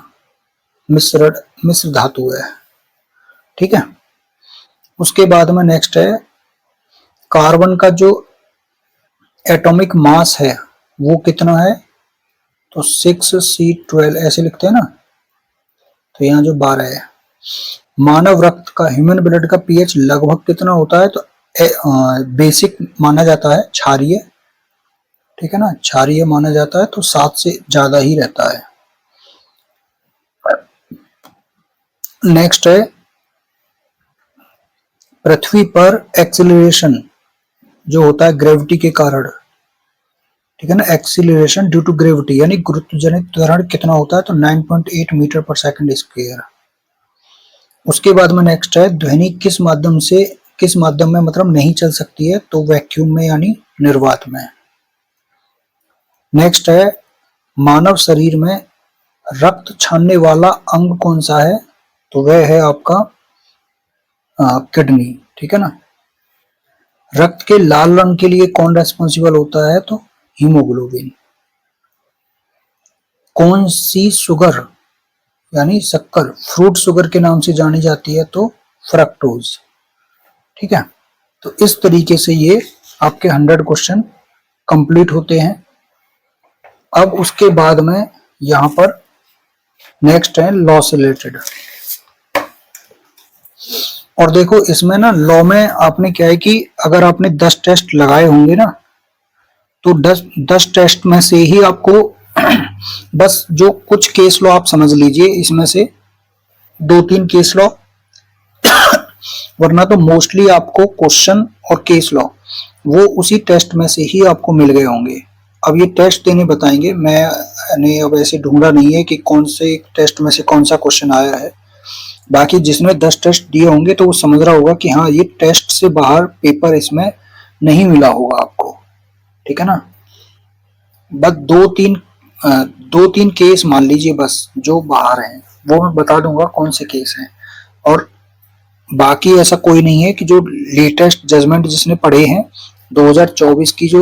मिश्र धातु है। ठीक है। उसके बाद में नेक्स्ट है कार्बन का जो एटॉमिक मास है वो कितना है? तो 6C12 ऐसे लिखते हैं ना, तो यहाँ जो 12 है। मानव रक्त का, ह्यूमन ब्लड का पीएच लगभग कितना होता है? तो बेसिक माना जाता है, क्षारीय। ठीक है ना, क्षारीय माना जाता है, तो 7 से ज्यादा ही रहता है। नेक्स्ट है पृथ्वी पर एक्सीलरेशन जो होता है ग्रेविटी के कारण, ठीक है ना, एक्सीलरेशन ड्यू टू ग्रेविटी यानी गुरुत्वजनित त्वरण कितना होता है? तो 9.8 मीटर पर सेकंड स्क्वायर। उसके बाद में नेक्स्ट है ध्वनि किस माध्यम में मतलब नहीं चल सकती है? तो वैक्यूम में यानी निर्वात में। नेक्स्ट है मानव शरीर में रक्त छानने वाला अंग कौन सा है? तो वह है आपका किडनी। ठीक है ना। रक्त के लाल रंग के लिए कौन रेस्पॉन्सिबल होता है? तो हीमोग्लोबिन। कौन सी शुगर यानी शक्कर फ्रूट शुगर के नाम से जानी जाती है? तो फ्रक्टोज। ठीक है। तो इस तरीके से ये आपके 100 क्वेश्चन कंप्लीट होते हैं। अब उसके बाद में यहां पर नेक्स्ट है लॉ से रिलेटेड। और देखो इसमें ना लॉ में आपने क्या है कि अगर आपने 10 टेस्ट लगाए होंगे ना, तो 10 टेस्ट में से ही आपको बस जो कुछ केस लॉ आप समझ लीजिए, इसमें से 2-3 केस लॉ, वरना तो मोस्टली आपको क्वेश्चन और केस लॉ वो उसी टेस्ट में से ही आपको मिल गए होंगे। अब ये टेस्ट देने बताएंगे, मैंने अब ऐसे ढूंढा नहीं है कि कौन से टेस्ट में से कौन सा क्वेश्चन आया है, बाकी जिसने 10 टेस्ट दिए होंगे तो वो समझ रहा होगा कि हाँ ये टेस्ट से बाहर पेपर इसमें नहीं मिला होगा आपको, ठीक है ना। बस दो तीन केस मान लीजिए बस जो बाहर हैं, वो मैं बता दूंगा कौन से केस हैं, और बाकी ऐसा कोई नहीं है कि जो लेटेस्ट जजमेंट जिसने पढ़े हैं 2024 की जो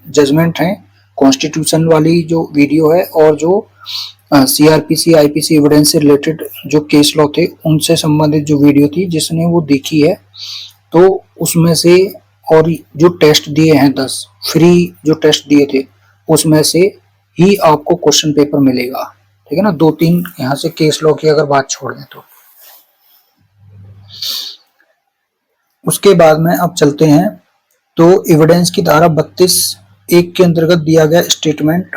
जजमेंट है, कॉन्स्टिट्यूशन वाली जो वीडियो है और जो सीआरपीसी आईपीसी एविडेंस से रिलेटेड जो केस लॉ थे उनसे संबंधित जो वीडियो थी जिसने वो देखी है, तो उसमें से और जो टेस्ट दिए हैं 10 फ्री जो टेस्ट दिए थे उसमें से ही आपको क्वेश्चन पेपर मिलेगा, ठीक है ना। 2-3 यहाँ से केस लॉ की अगर बात छोड़ दें तो उसके बाद में अब चलते हैं तो एविडेंस की धारा 32(1) के अंतर्गत दिया गया स्टेटमेंट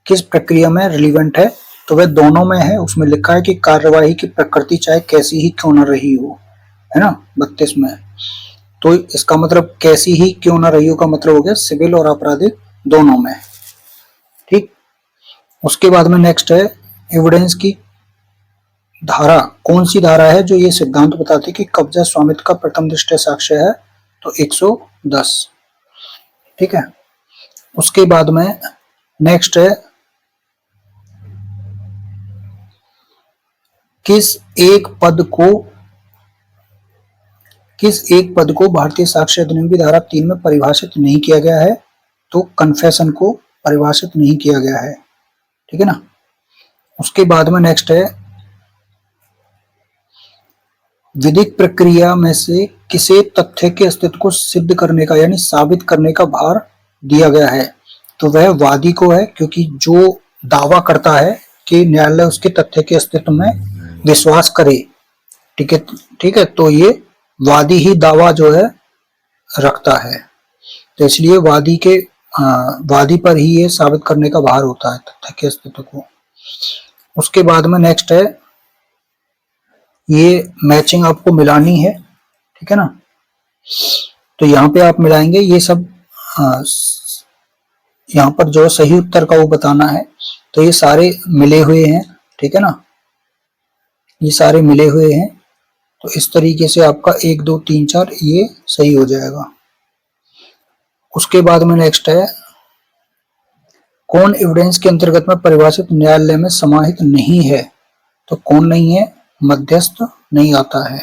किस प्रक्रिया में रिलीवेंट है, तो वह दोनों में है। उसमें लिखा है कि कार्यवाही की प्रकृति चाहे कैसी ही क्यों न रही हो, है ना 32 में। तो इसका मतलब कैसी ही क्यों न रही हो का मतलब हो गया सिविल और आपराधिक दोनों में, ठीक। उसके बाद में नेक्स्ट है एविडेंस की धारा, कौन सी धारा है जो ये सिद्धांत बताती है कि कब्जा स्वामित्व का प्रथम दृष्टया साक्ष्य है, तो 110, ठीक है। उसके बाद में नेक्स्ट है किस एक पद को भारतीय साक्ष्य अधिनियम की धारा 3 में परिभाषित नहीं किया गया है, तो कन्फेशन को परिभाषित नहीं किया गया है, ठीक है ना। उसके बाद में नेक्स्ट है विधिक प्रक्रिया में से किसे तथ्य के अस्तित्व को सिद्ध करने का यानी साबित करने का भार दिया गया है, तो वह वादी को है, क्योंकि जो दावा करता है कि न्यायालय उसके तथ्य के अस्तित्व में विश्वास करे, ठीक है, तो ये वादी ही दावा जो है रखता है, तो इसलिए वादी पर ही ये साबित करने का भार होता है तथ्य के अस्तित्व को। उसके बाद में नेक्स्ट है ये मैचिंग आपको मिलानी है, ठीक है ना। तो यहाँ पे आप मिलाएंगे ये सब, यहाँ पर जो सही उत्तर का वो बताना है, तो ये सारे मिले हुए हैं, ठीक है ना, ये सारे मिले हुए हैं, तो इस तरीके से आपका 1 2 3 4 ये सही हो जाएगा। उसके बाद में नेक्स्ट है कौन एविडेंस के अंतर्गत में परिभाषित न्यायालय में समाहित नहीं है, तो कौन नहीं है, मध्यस्थ नहीं आता है।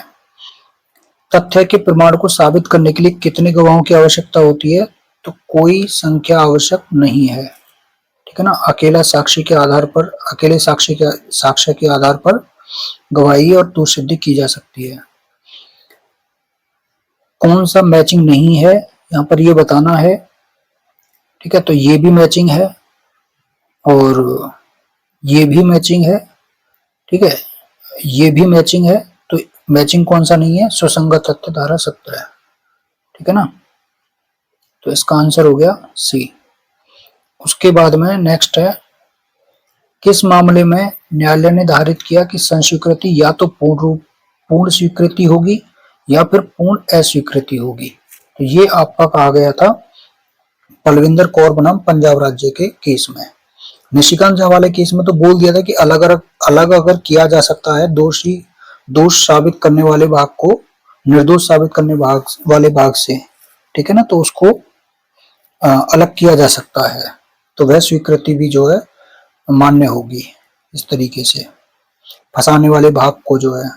तथ्य के प्रमाण को साबित करने के लिए कितने गवाहों की आवश्यकता होती है, तो कोई संख्या आवश्यक नहीं है, ठीक है ना। अकेले साक्ष्य के आधार पर गवाही और दोष सिद्धि की जा सकती है। कौन सा मैचिंग नहीं है यहाँ पर ये बताना है, ठीक है। तो ये भी मैचिंग है और ये भी मैचिंग है, ठीक है, ये भी मैचिंग है, तो मैचिंग कौन सा नहीं है, सुसंगत तथ्य धारा 17, ठीक है ना। तो इसका आंसर हो गया सी। उसके बाद में नेक्स्ट है किस मामले में न्यायालय ने निर्धारित किया कि संस्वीकृति या तो पूर्ण स्वीकृति होगी या फिर पूर्ण अस्वीकृति होगी, तो ये आपका कहा गया था पलविंदर कौर बनाम पंजाब राज्य के केस में। निशिकांत झा वाले केस में तो बोल दिया था कि अलग अगर किया जा सकता है दोष साबित करने वाले भाग को निर्दोष साबित करने वाले भाग से, ठीक है ना, तो उसको अलग किया जा सकता है, तो वह स्वीकृति भी जो है मान्य होगी। इस तरीके से फंसाने वाले भाग को जो है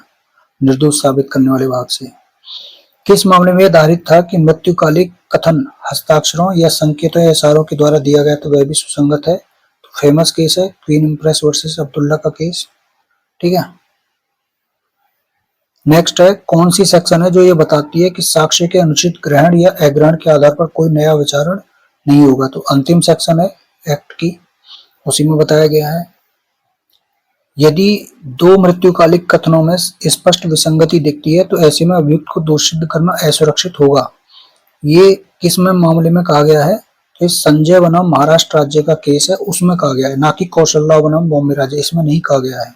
निर्दोष साबित करने वाले भाग से। किस मामले में यह धारित था कि मृत्युकालिक कथन हस्ताक्षरों या संकेतों या इशारों के द्वारा दिया गया, तो वह भी सुसंगत है, तो फेमस केस है क्वीन इम्प्रेस वर्सेस अब्दुल्ला का केस, ठीक है। नेक्स्ट है कौन सी सेक्शन है जो ये बताती है कि साक्ष्य के अनुचित ग्रहण या अग्रहण के आधार पर कोई नया विचारण नहीं होगा, तो अंतिम सेक्शन है एक्ट की, उसी में बताया गया है। यदि दो मृत्युकालिक कथनों में स्पष्ट विसंगति दिखती है तो ऐसे में अभियुक्त को दोषी सिद्ध करना असुरक्षित होगा। ये किस में मामले में कहा गया है, तो इस संजय बनाम महाराष्ट्र राज्य का केस है उसमें कहा गया है, ना कि कौशलराव बनाम बॉम्बे राज्य, इसमें नहीं कहा गया है,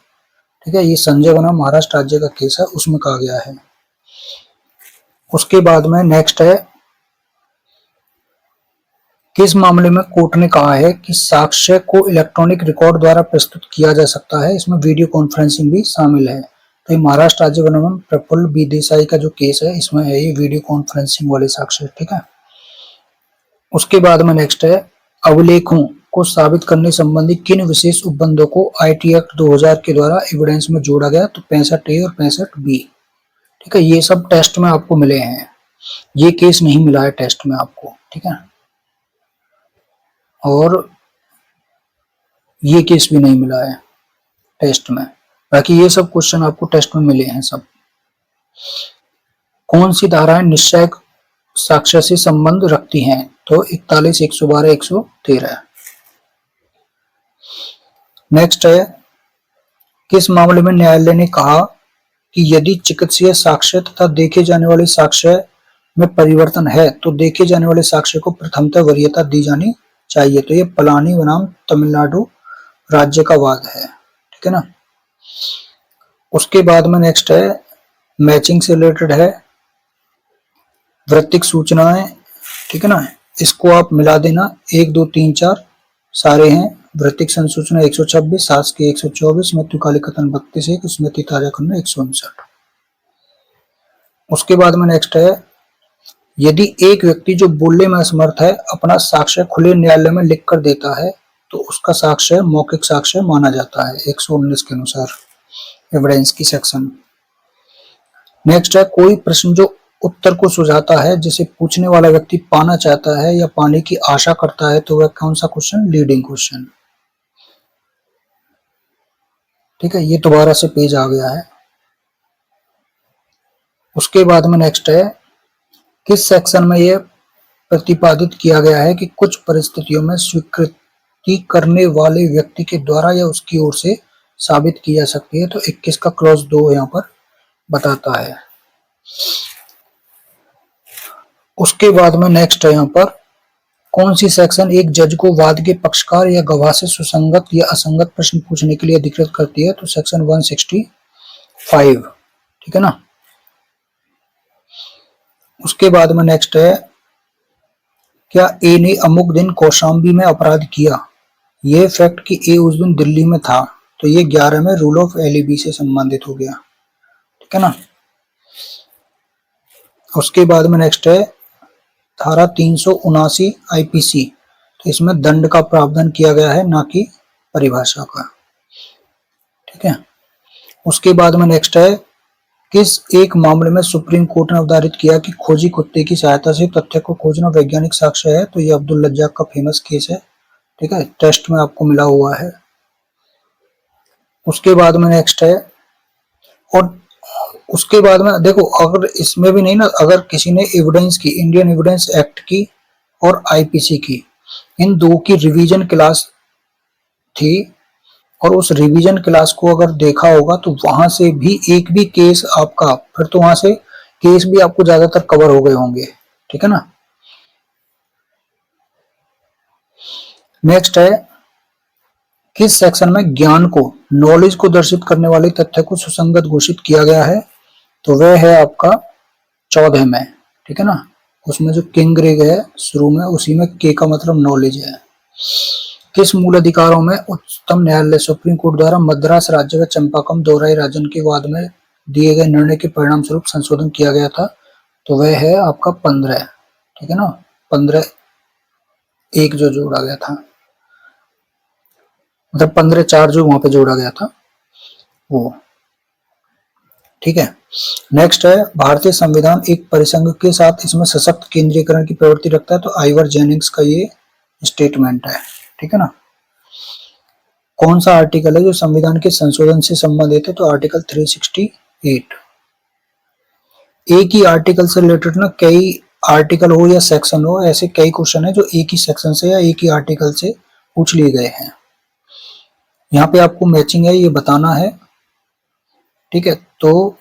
ठीक है। ये संजय बनाम महाराष्ट्र राज्य का केस है उसमें कहा गया है। उसके बाद में नेक्स्ट है किस मामले में कोर्ट ने कहा है कि साक्ष्य को इलेक्ट्रॉनिक रिकॉर्ड द्वारा प्रस्तुत किया जा सकता है, इसमें वीडियो कॉन्फ्रेंसिंग भी शामिल है, तो ये महाराष्ट्र राज्य वन एवं प्रफुल्ल बी देसाई का जो केस है इसमें है ये वीडियो कॉन्फ्रेंसिंग वाले साक्ष्य। ठीक है, उसके बाद में नेक्स्ट है अभिलेखों को साबित करने संबंधी किन विशेष उपबंधों को आईटी एक्ट 2000 के द्वारा एविडेंस में जोड़ा गया, तो 65A और 65B। ठीक है, ये सब टेस्ट में आपको मिले हैं, ये केस नहीं मिला है टेस्ट में आपको। ठीक है, और ये केस भी नहीं मिला है टेस्ट में, बाकी ये सब क्वेश्चन आपको टेस्ट में मिले हैं सब। कौन सी धाराएं निश्चय साक्ष्य से संबंध रखती हैं, तो 41, 112, 113। नेक्स्ट है किस मामले में न्यायालय ने कहा कि यदि चिकित्सीय साक्ष्य तथा देखे जाने वाले साक्ष्य में परिवर्तन है तो देखे जाने वाले साक्ष्य को प्रथमतः वरीयता दी जानी चाहिए। तो ये पलानी बनाम तमिलनाडु राज्य का वाद है। ठीक है ना, उसके बाद में नेक्स्ट है मैचिंग से रिलेटेड है वृत्तिक सूचनाएं। ठीक है ना, इसको आप मिला देना, 1 2 3 4 सारे हैं। वृत्तिक संसूचना 126, शासकीय 124, मृत्युकालिक कथन 32, एक स्मृति ताजा करना 159। उसके बाद में नेक्स्ट है यदि एक व्यक्ति जो बोलने में असमर्थ है अपना साक्ष्य खुले न्यायालय में लिख कर देता है तो उसका साक्ष्य मौखिक साक्ष्य माना जाता है 119 के अनुसार एविडेंस की सेक्शन। नेक्स्ट है कोई प्रश्न जो उत्तर को सुझाता है जिसे पूछने वाला व्यक्ति पाना चाहता है या पाने की आशा करता है तो वह कौन सा क्वेश्चन, लीडिंग क्वेश्चन। ठीक है, ये दोबारा से पेज आ गया है। उसके बाद में नेक्स्ट है किस सेक्शन में यह प्रतिपादित किया गया है कि कुछ परिस्थितियों में स्वीकृति करने वाले व्यक्ति के द्वारा या उसकी ओर से साबित की जा सकती है, तो 21 का क्लॉज 2 यहाँ पर बताता है। उसके बाद में नेक्स्ट है यहाँ पर कौन सी सेक्शन एक जज को वाद के पक्षकार या गवाह से सुसंगत या असंगत प्रश्न पूछने के लिए अधिकृत करती है, तो सेक्शन 165। ठीक है ना, उसके बाद में नेक्स्ट है क्या ए ने अमुक दिन कौशाम्बी में अपराध किया, यह फैक्ट कि ए उस दिन दिल्ली में था, तो ये 11 में रूल ऑफ एलिबी से संबंधित हो गया। ठीक है ना, उसके बाद में नेक्स्ट है धारा 379 आईपीसी, तो इसमें दंड का प्रावधान किया गया है ना कि परिभाषा का। ठीक है, उसके बाद में नेक्स्ट है किस एक मामले में सुप्रीम कोर्ट ने अवधारित किया कि खोजी कुत्ते की सहायता से तथ्य को खोजना वैज्ञानिक साक्ष्य है, तो ये अब्दुल रज्जाक का फेमस केस है। ठीक है, टेस्ट में आपको मिला हुआ है। उसके बाद में नेक्स्ट है और उसके बाद में देखो अगर इसमें भी नहीं ना, अगर किसी ने एविडेंस की, इंडियन एविडेंस एक्ट की और आईपीसी की, इन दो की रिवीजन क्लास थी और उस रिवीजन क्लास को अगर देखा होगा तो वहां से भी एक भी केस आपका, फिर तो वहां से केस भी आपको ज्यादातर कवर हो गए होंगे। ठीक है ना, नेक्स्ट है किस सेक्शन में ज्ञान को, नॉलेज को दर्शित करने वाले तथ्य को सुसंगत घोषित किया गया है, तो वह है आपका 14 में। ठीक है ना, उसमें जो किंग रेग है शुरू में, उसी में के का मतलब नॉलेज है। किस मूल अधिकारों में उच्चतम न्यायालय सुप्रीम कोर्ट द्वारा मद्रास राज्य व चंपाकम दोहराई राजन के वाद में दिए गए निर्णय के परिणाम स्वरूप संशोधन किया गया था, तो वह है आपका 15। ठीक है ना, 15(1) जो जोड़ा गया था, मतलब 15(4) जो वहां पे जोड़ा गया था वो। ठीक है, नेक्स्ट है भारतीय संविधान एक परिसंघ के साथ इसमें सशक्त केंद्रीकरण की प्रवृत्ति रखता है, तो आइवर जेनिंग्स का ये स्टेटमेंट है। ठीक है ना, कौन सा आर्टिकल है जो संविधान के संशोधन से संबंधित है, तो आर्टिकल 368। एक ही आर्टिकल से रिलेटेड ना कई आर्टिकल हो या सेक्शन हो, ऐसे कई क्वेश्चन है जो एक ही सेक्शन से या एक ही आर्टिकल से पूछ लिए गए हैं। यहाँ पे आपको मैचिंग है ये बताना है। ठीक है, तो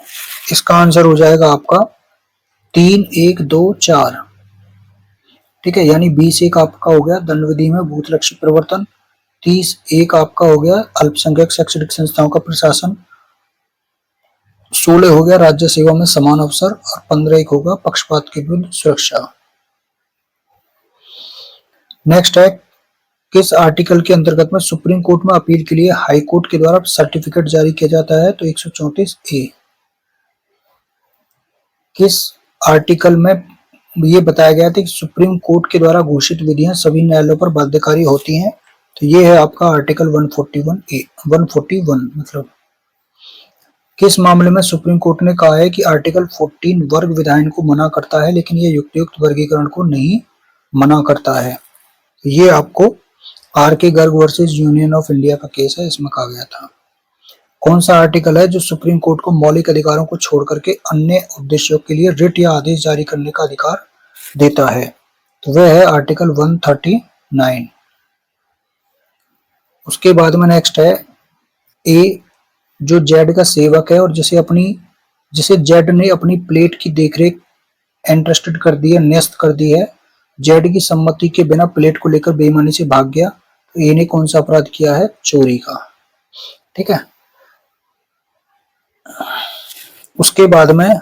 इसका आंसर हो जाएगा आपका 3 1 2 4। ठीक है, यानी 20(1) आपका हो गया दंड विधि में भूतलक्षी प्रवर्तन, 30(1) आपका हो गया अल्पसंख्यक शैक्षणिक संस्थाओं का प्रशासन, 16 हो गया राज्य सेवा में समान अवसर और 15(1) होगा पक्षपात के विरुद्ध सुरक्षा। नेक्स्ट है किस आर्टिकल के अंतर्गत में सुप्रीम कोर्ट में अपील के लिए हाई कोर्ट के द्वारा सर्टिफिकेट जारी किया जाता है? तो 134 ए। किस आर्टिकल में ये बताया गया था कि सुप्रीम कोर्ट के द्वारा घोषित विधियां सभी न्यायालयों पर बाध्यकारी होती हैं? तो ये है आपका आर्टिकल 141 ए, 141 मतलब। किस मामले में सुप्रीम कोर्ट ने कहा है कि आर्टिकल 14 वर्ग विधायन को मना करता है लेकिन ये युक्तियुक्त वर्गीकरण को नहीं मना करता है? ये आपको आर के Garg versus Union of India का केस है, इसमें कहा गया था। कौन सा आर्टिकल है जो सुप्रीम कोर्ट को मौलिक अधिकारों को छोड़ करके अन्य उद्देश्यों के लिए रिट या आदेश जारी करने का अधिकार देता है? तो वह है आर्टिकल 139। उसके बाद में नेक्स्ट है ए, जो जेड का सेवक है और जिसे जेड ने अपनी प्लेट की देखरेख एंट्रस्टेड कर दी है, न्यस्त कर दी है, जेड की सम्मति के बिना प्लेट को लेकर बेईमानी से भाग गया, तो ए ने कौन सा अपराध किया है? चोरी का। ठीक है। उसके बाद में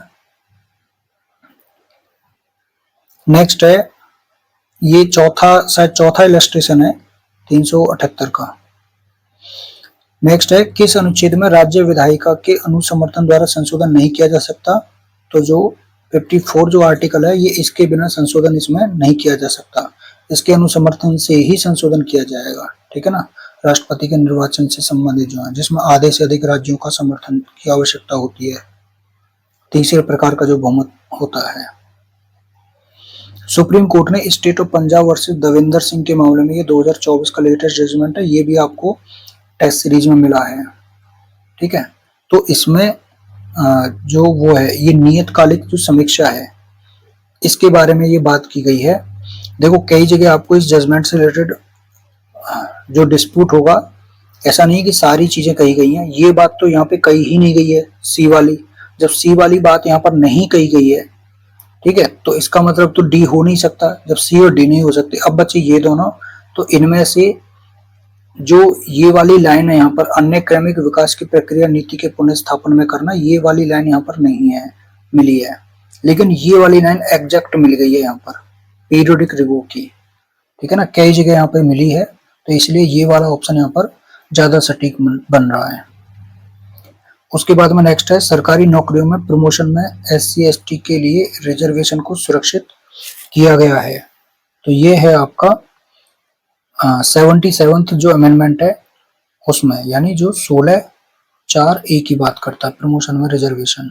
नेक्स्ट है, ये शायद चौथा इलस्ट्रेशन है 378 का। नेक्स्ट है, किस अनुच्छेद में राज्य विधायिका के अनुसमर्थन द्वारा संशोधन नहीं किया जा सकता? तो जो 54 जो आर्टिकल है, ये इसके बिना संशोधन इसमें नहीं किया जा सकता, इसके अनुसमर्थन से ही संशोधन किया जाएगा। ठीक है ना। राष्ट्रपति के निर्वाचन से संबंधित जो है, जिसमें आधे से अधिक राज्यों का समर्थन की आवश्यकता होती है, तीसरे प्रकार का जो बहुमत होता है। सुप्रीम कोर्ट ने state of Punjab versus Davinder Singh के मामले में, ये 2024 का लेटेस्ट जजमेंट है, ये भी आपको टेस्ट सीरीज में मिला है। ठीक है। तो इसमें जो वो है, ये नियतकालिक जो समीक्षा है, इसके बारे में ये बात की गई है। देखो कई जगह आपको इस जजमेंट से रिलेटेड जो डिस्प्यूट होगा, ऐसा नहीं है कि सारी चीजें कही गई हैं, ये बात तो यहाँ पे कही ही नहीं गई है सी वाली। जब सी वाली बात यहाँ पर नहीं कही गई है, ठीक है, तो इसका मतलब तो डी हो नहीं सकता, जब सी और डी नहीं हो सकते। अब बच्चे ये दोनों, तो इनमें से जो ये वाली लाइन है यहाँ पर, अन्य क्रमिक विकास की प्रक्रिया नीति के पुनर्स्थापन में करना, ये वाली लाइन यहाँ पर नहीं है, मिली है, लेकिन ये वाली लाइन एग्जैक्ट मिल गई है यहाँ पर पीरियोडिक रिव्यू की। ठीक है ना, कई जगह यहाँ पे मिली है, तो इसलिए ये वाला ऑप्शन यहाँ पर ज्यादा सटीक बन रहा है। उसके बाद में नेक्स्ट है, सरकारी नौकरियों में प्रमोशन में SC/ST के लिए रिजर्वेशन को सुरक्षित किया गया है। तो ये है आपका 77th जो अमेंडमेंट है उसमें, यानी जो 16(4)A की बात करता है, प्रमोशन में रिजर्वेशन।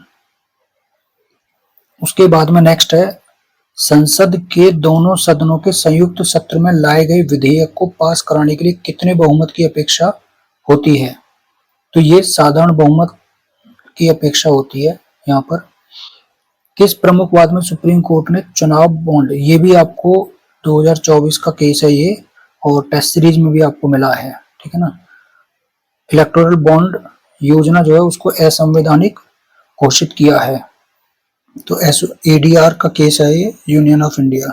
उसके बाद में नेक्स्ट है, संसद के दोनों सदनों के संयुक्त सत्र में लाए गए विधेयक को पास कराने के लिए कितने बहुमत की अपेक्षा होती है? तो ये साधारण बहुमत की अपेक्षा होती है। यहाँ पर किस प्रमुख वाद में सुप्रीम कोर्ट ने चुनाव बॉन्ड, ये भी आपको 2024 का केस है ये, और टेस्ट सीरीज में भी आपको मिला है। ठीक है ना। इलेक्टोरल बॉन्ड योजना जो है उसको असंवैधानिक घोषित किया है, तो ADR का केस है ये, यूनियन ऑफ इंडिया।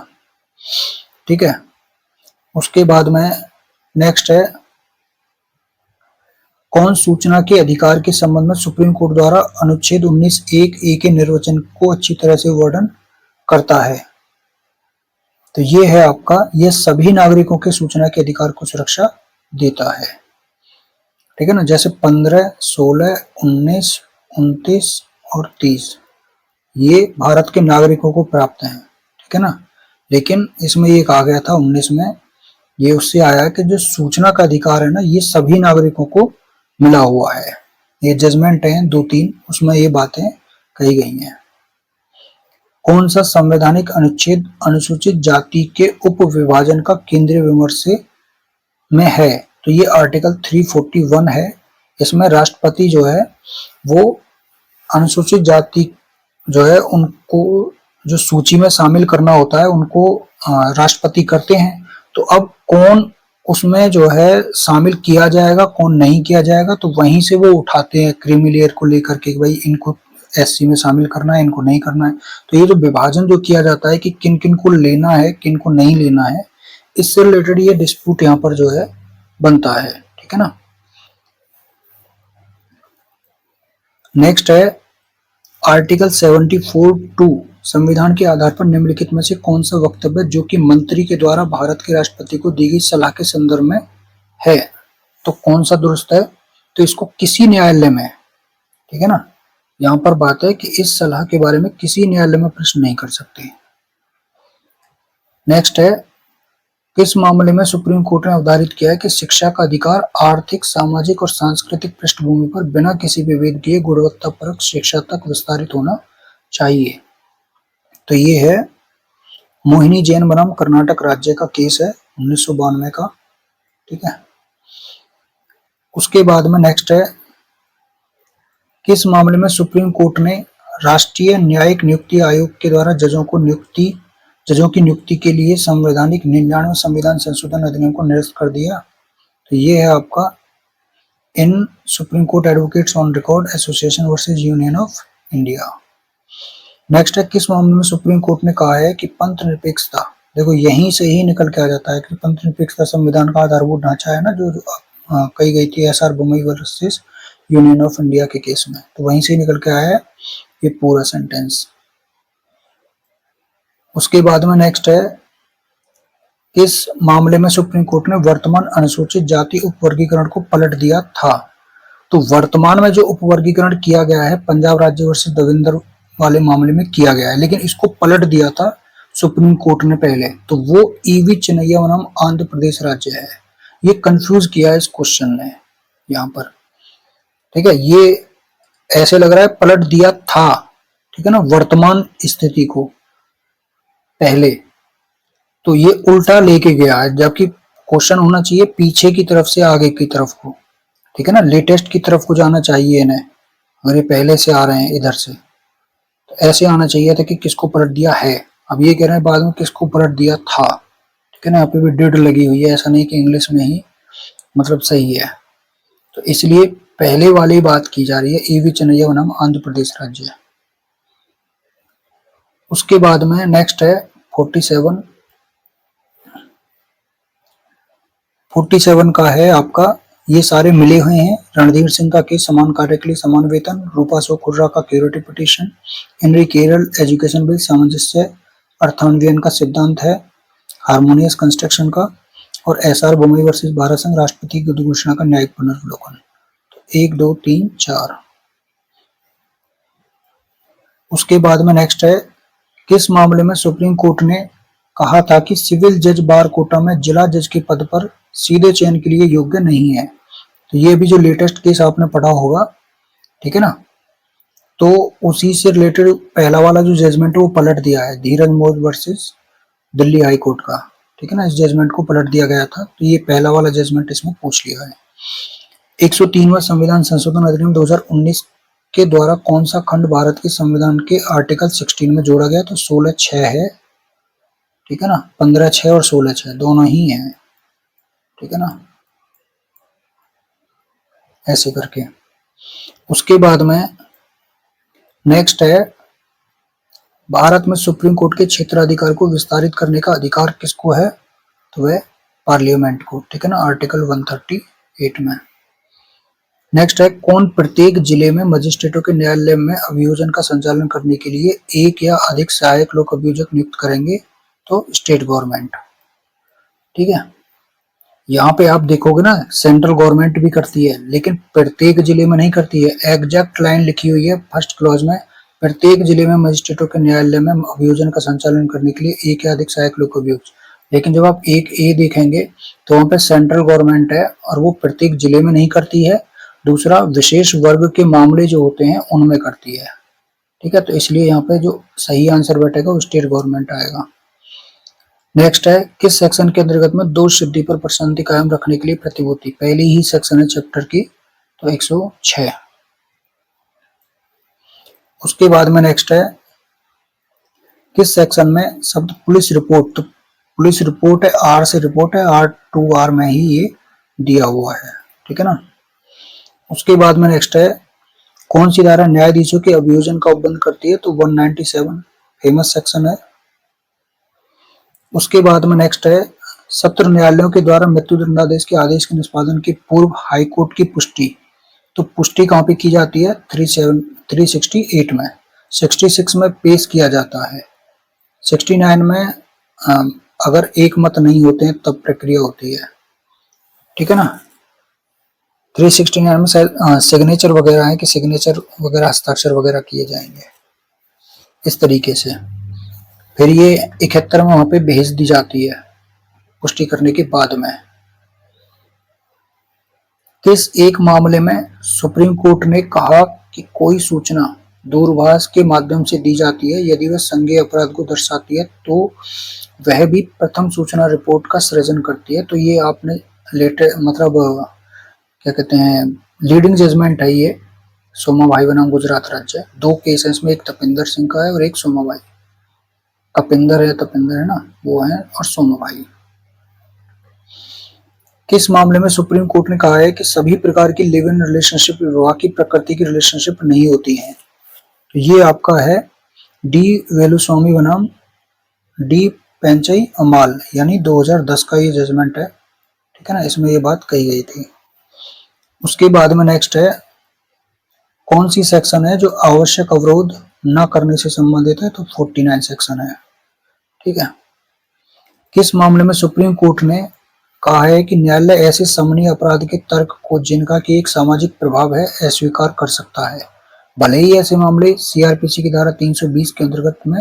ठीक है। उसके बाद में नेक्स्ट है, कौन सूचना के अधिकार के संबंध में सुप्रीम कोर्ट द्वारा अनुच्छेद 19(1)A के निर्वचन को अच्छी तरह से वर्णन करता है? तो ये है आपका, ये सभी नागरिकों के सूचना के अधिकार को सुरक्षा देता है। ठीक है ना। जैसे 15, 16, 19, 29 और 30 ये भारत के नागरिकों को प्राप्त हैं। ठीक है ना। लेकिन इसमें ये कहा गया था 19 में, ये उससे आया कि जो सूचना का अधिकार है ना, ये सभी नागरिकों को मिला हुआ है। ये जजमेंट है 2-3, उसमें ये बातें कही गई हैं। कौन सा संवैधानिक अनुच्छेद अनुसूचित जाति के उप विभाजन का केंद्रीय विमर्श में है? तो ये आर्टिकल 341 है। इसमें राष्ट्रपति जो है वो अनुसूचित जाति जो है उनको जो सूची में शामिल करना होता है, उनको राष्ट्रपति करते हैं। तो अब कौन उसमें जो है शामिल किया जाएगा, कौन नहीं किया जाएगा, तो वहीं से वो उठाते हैं क्रीमी लेयर को लेकर के, भाई इनको SC में शामिल करना है, इनको नहीं करना है। तो ये जो विभाजन जो किया जाता है कि किन किन को लेना है, किन को नहीं लेना है, इससे रिलेटेड ये डिस्प्यूट यहाँ पर जो है बनता है। ठीक है ना। नेक्स्ट है, आर्टिकल 74(2) संविधान के आधार पर निम्नलिखित में से कौन सा वक्तव्य जो कि मंत्री के द्वारा भारत के राष्ट्रपति को दी गई सलाह के संदर्भ में है, तो कौन सा दुरुस्त है? तो इसको किसी न्यायालय में, ठीक है ना, यहाँ पर बात है कि इस सलाह के बारे में किसी न्यायालय में प्रश्न नहीं कर सकते। नेक्स्ट है, किस मामले में सुप्रीम कोर्ट ने अवधारित किया है कि शिक्षा का अधिकार आर्थिक, सामाजिक और सांस्कृतिक पृष्ठभूमि पर बिना किसी विभेद के गुणवत्तापरक शिक्षा तक विस्तारित होना चाहिए? तो ये है मोहिनी जैन बनाम कर्नाटक राज्य का केस है 1992 का, ठीक है। उसके बाद में नेक्स्ट है, किस मामले में सुप्रीम कोर्ट ने राष्ट्रीय न्यायिक नियुक्ति आयोग के द्वारा जजों की नियुक्ति के लिए संवैधानिक 99 संविधान संशोधन अधिनियम को निरस्त कर दिया? तो ये है आपका in Supreme Court advocates on record association versus Union of India. Next है, किस मामले में सुप्रीम कोर्ट ने कहा है कि पंथ निरपेक्षता, देखो यहीं से ही निकल के आ जाता है कि पंथ निरपेक्षता संविधान का आधारभूत ढांचा है ना, जो कही गई थी SR Bommai versus Union of India के केस में, तो वहीं से निकल के आया है ये पूरा सेंटेंस। उसके बाद में नेक्स्ट है, किस मामले में सुप्रीम कोर्ट ने वर्तमान अनुसूचित जाति उपवर्गीकरण को पलट दिया था? तो वर्तमान में जो उपवर्गीकरण किया गया है पंजाब राज्य वर्सेस देवेंद्र वाले मामले में किया गया है, लेकिन इसको पलट दिया था सुप्रीम कोर्ट ने पहले, तो वो ईवी चिन्नैया बनाम आंध्र प्रदेश राज्य है। ये कंफ्यूज किया है इस क्वेश्चन ने यहाँ पर, ठीक है। ये ऐसे लग रहा है पलट दिया था, ठीक है ना, वर्तमान स्थिति को पहले, तो ये उल्टा लेके गया है, जबकि क्वेश्चन होना चाहिए पीछे की तरफ से आगे की तरफ को, ठीक है ना, लेटेस्ट की तरफ को जाना चाहिए इन्हें। अगर ये पहले से आ रहे हैं इधर से, तो ऐसे आना चाहिए था कि किसको पलट दिया है। अब ये कह रहे हैं बाद में किसको पलट दिया था, ठीक है ना, यहाँ पे भी डिड लगी हुई है, ऐसा नहीं कि इंग्लिश में ही मतलब सही है, तो इसलिए पहले वाली बात की जा रही है, ईवी चिन्नैया बनाम आंध्र प्रदेश राज्य। उसके बाद में नेक्स्ट है 47 का है आपका, ये सारे मिले हुए हैं। रणधीर सिंह का केस, समान कार्य के लिए समान वेतन, रूपा शो खुर्रा का curative petition, Henry Kerala education bill, सामंजस्य अर्थान्वयन का सिद्धांत है, हार्मोनियस कंस्ट्रक्शन का, और एसआर बोमई वर्सेस भारत संघ राष्ट्रपति की घोषणा का न्यायिक पुनर्वलोकन। तो 1 2 3 4। उसके बाद में नेक्स्ट है, किस मामले में सुप्रीम कोर्ट ने कहा था कि सिविल जज बार कोटा में जिला जज के पद पर सीधे चयन के लिए योग्य नहीं है? तो ये भी जो लेटेस्ट केस आपने पढ़ा होगा, ठीक है ना, तो उसी से रिलेटेड पहला वाला जो जजमेंट है वो पलट दिया है, धीरज मोद वर्सेस दिल्ली हाई कोर्ट का, ठीक है ना, इस जजमेंट को पलट दिया गया था, तो ये पहला वाला जजमेंट इसमें पूछ लिया है। 103वां संविधान संशोधन अधिनियम 2019 के द्वारा कौन सा खंड भारत के संविधान के आर्टिकल 16 में जोड़ा गया? तो 16(6) है, ठीक है ना, 15(6) और 16(6) दोनों ही हैं, ठीक है ना, ऐसे करके। उसके बाद में नेक्स्ट है, भारत में सुप्रीम कोर्ट के क्षेत्राधिकार को विस्तारित करने का अधिकार किसको है? तो वह पार्लियामेंट को, ठीक है ना, आर्टिकल 138 में। नेक्स्ट है, कौन प्रत्येक जिले में मजिस्ट्रेटों के न्यायालय में अभियोजन का संचालन करने के लिए एक या अधिक सहायक लोक अभियोजक नियुक्त करेंगे? तो स्टेट गवर्नमेंट, ठीक है। यहाँ पे आप देखोगे ना, सेंट्रल गवर्नमेंट भी करती है, लेकिन प्रत्येक जिले में नहीं करती है। एग्जैक्ट लाइन लिखी हुई है फर्स्ट क्लॉज में, प्रत्येक जिले में मजिस्ट्रेटों के न्यायालय में अभियोजन का संचालन करने के लिए एक या अधिक सहायक लोक अभियोजक। लेकिन जब आप 1A देखेंगे तो वहाँ पे सेंट्रल गवर्नमेंट है और वो प्रत्येक जिले में नहीं करती है। दूसरा, विशेष वर्ग के मामले जो होते हैं उनमें करती है, ठीक है। तो इसलिए यहाँ पे जो सही आंसर बैठेगा वो स्टेट गवर्नमेंट आएगा। नेक्स्ट है, किस सेक्शन के अंतर्गत में दोष सिद्धि पर प्रशांति कायम रखने के लिए प्रतिभूति? पहली ही सेक्शन है चैप्टर की, तो 106। उसके बाद में नेक्स्ट है, किस सेक्शन में शब्द पुलिस रिपोर्ट? तो पुलिस रिपोर्ट है, आर से रिपोर्ट है, R2R में ही ये दिया हुआ है, ठीक है ना। उसके बाद में नेक्स्ट है, कौन सी धारा न्यायाधीशों के अभियोजन का उपबंध करती है? तो 197 फेमस सेक्शन है। उसके बाद में नेक्स्ट है, सत्र न्यायालयों के द्वारा मृत्यु दंडादेश के आदेश के निष्पादन की पूर्व हाईकोर्ट की पुष्टि। तो पुष्टि कहाँ पे की जाती है? 368 में। 66 में पेश किया जाता है। 69 में अगर एक मत नहीं होते हैं तब प्रक्रिया होती है, ठीक है ना। 369 में सिग्नेचर वगैरह है कि सिग्नेचर वगैरह हस्ताक्षर वगैरह किए जाएंगे इस तरीके से। फिर ये 71 में वहां पे भेज दी जाती है पुष्टि करने के बाद में। किस एक मामले में सुप्रीम कोर्ट ने कहा कि कोई सूचना दूरभाष के माध्यम से दी जाती है यदि वह संज्ञेय अपराध को दर्शाती है तो वह भी प्रथम सूचना रिपोर्ट का सृजन करती है। तो ये आपने मतलब क्या कहते हैं लीडिंग जजमेंट है ये, सोमाभाई बनाम गुजरात राज्य। 2 केस है इसमें, एक तपिंदर सिंह का है और एक सोमाभाई। तपिंदर है ना वो है, और सोमाभाई। किस मामले में सुप्रीम कोर्ट ने कहा है कि सभी प्रकार की लिव इन रिलेशनशिप विवाह की प्रकृति की रिलेशनशिप नहीं होती है? तो ये आपका है डी वेलुस्वामी बनाम डी पेंचई अमाल, यानी 2010 का ये जजमेंट है, ठीक है ना। इसमें ये बात कही गई थी। उसके बाद में नेक्स्ट है, कौन सी सेक्शन है जो आवश्यक अवरोध न करने से संबंधित है? तो 49 सेक्शन है, ठीक है। किस मामले में सुप्रीम कोर्ट ने कहा है कि न्यायालय ऐसे समनीय अपराध के तर्क को जिनका की एक सामाजिक प्रभाव है अस्वीकार कर सकता है, भले ही ऐसे मामले सीआरपीसी की धारा 320 के अंतर्गत में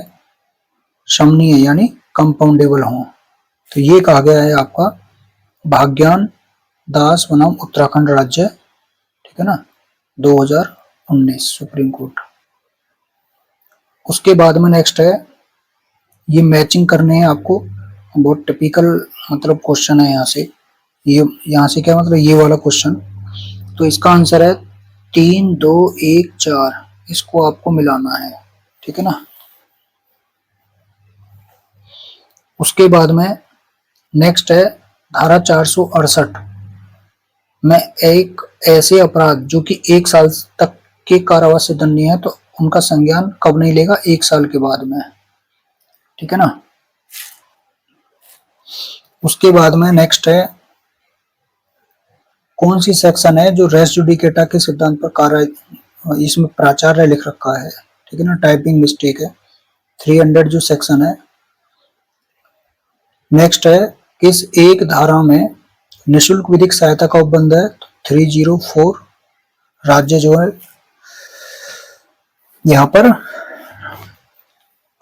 समनीय यानी कंपाउंडेबल हों? तो ये कहा गया है आपका भाग्यान दास बनाम उत्तराखंड राज्य, ठीक है ना, 2019 सुप्रीम कोर्ट। उसके बाद में नेक्स्ट है, ये मैचिंग करने हैं आपको, बहुत टिपिकल मतलब क्वेश्चन है यहाँ से। ये यहाँ से क्या मतलब ये वाला क्वेश्चन, तो इसका आंसर है 3, 2, 1, 4, इसको आपको मिलाना है, ठीक है ना। उसके बाद में नेक्स्ट है धारा 468 में एक ऐसे अपराध जो कि 1 साल तक के कारावास से दंडनीय है, तो उनका संज्ञान कब नहीं लेगा? 1 साल के बाद में, ठीक है ना। उसके बाद में नेक्स्ट है, कौन सी सेक्शन है जो रेस जुडिकेटा के सिद्धांत पर कार्य, इसमें प्राचार्य लिख रखा है, ठीक है ना, टाइपिंग मिस्टेक है, 300 जो सेक्शन है। नेक्स्ट है, किस एक धारा में निःशुल्क विधिक सहायता का उपबंध है? 304 राज्य जो है यहां पर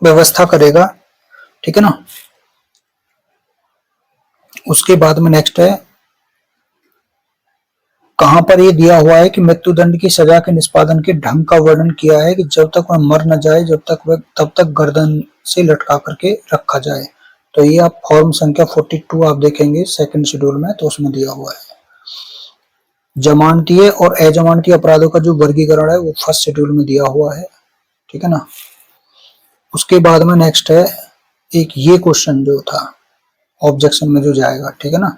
व्यवस्था करेगा, ठीक है ना। उसके बाद में नेक्स्ट है, कहां पर ये दिया हुआ है कि मृत्युदंड की सजा के निष्पादन के ढंग का वर्णन किया है कि जब तक वह मर न जाए तब तक गर्दन से लटका करके रखा जाए? तो ये आप फॉर्म संख्या 42 आप देखेंगे सेकंड शेड्यूल में, तो उसमें दिया हुआ है। जमानतीय और अजमानतीय अपराधों का जो वर्गीकरण है वो फर्स्ट शेड्यूल में दिया हुआ है, ठीक है ना। उसके बाद में नेक्स्ट है, एक ये क्वेश्चन जो था ऑब्जेक्शन में जो जाएगा, ठीक है ना,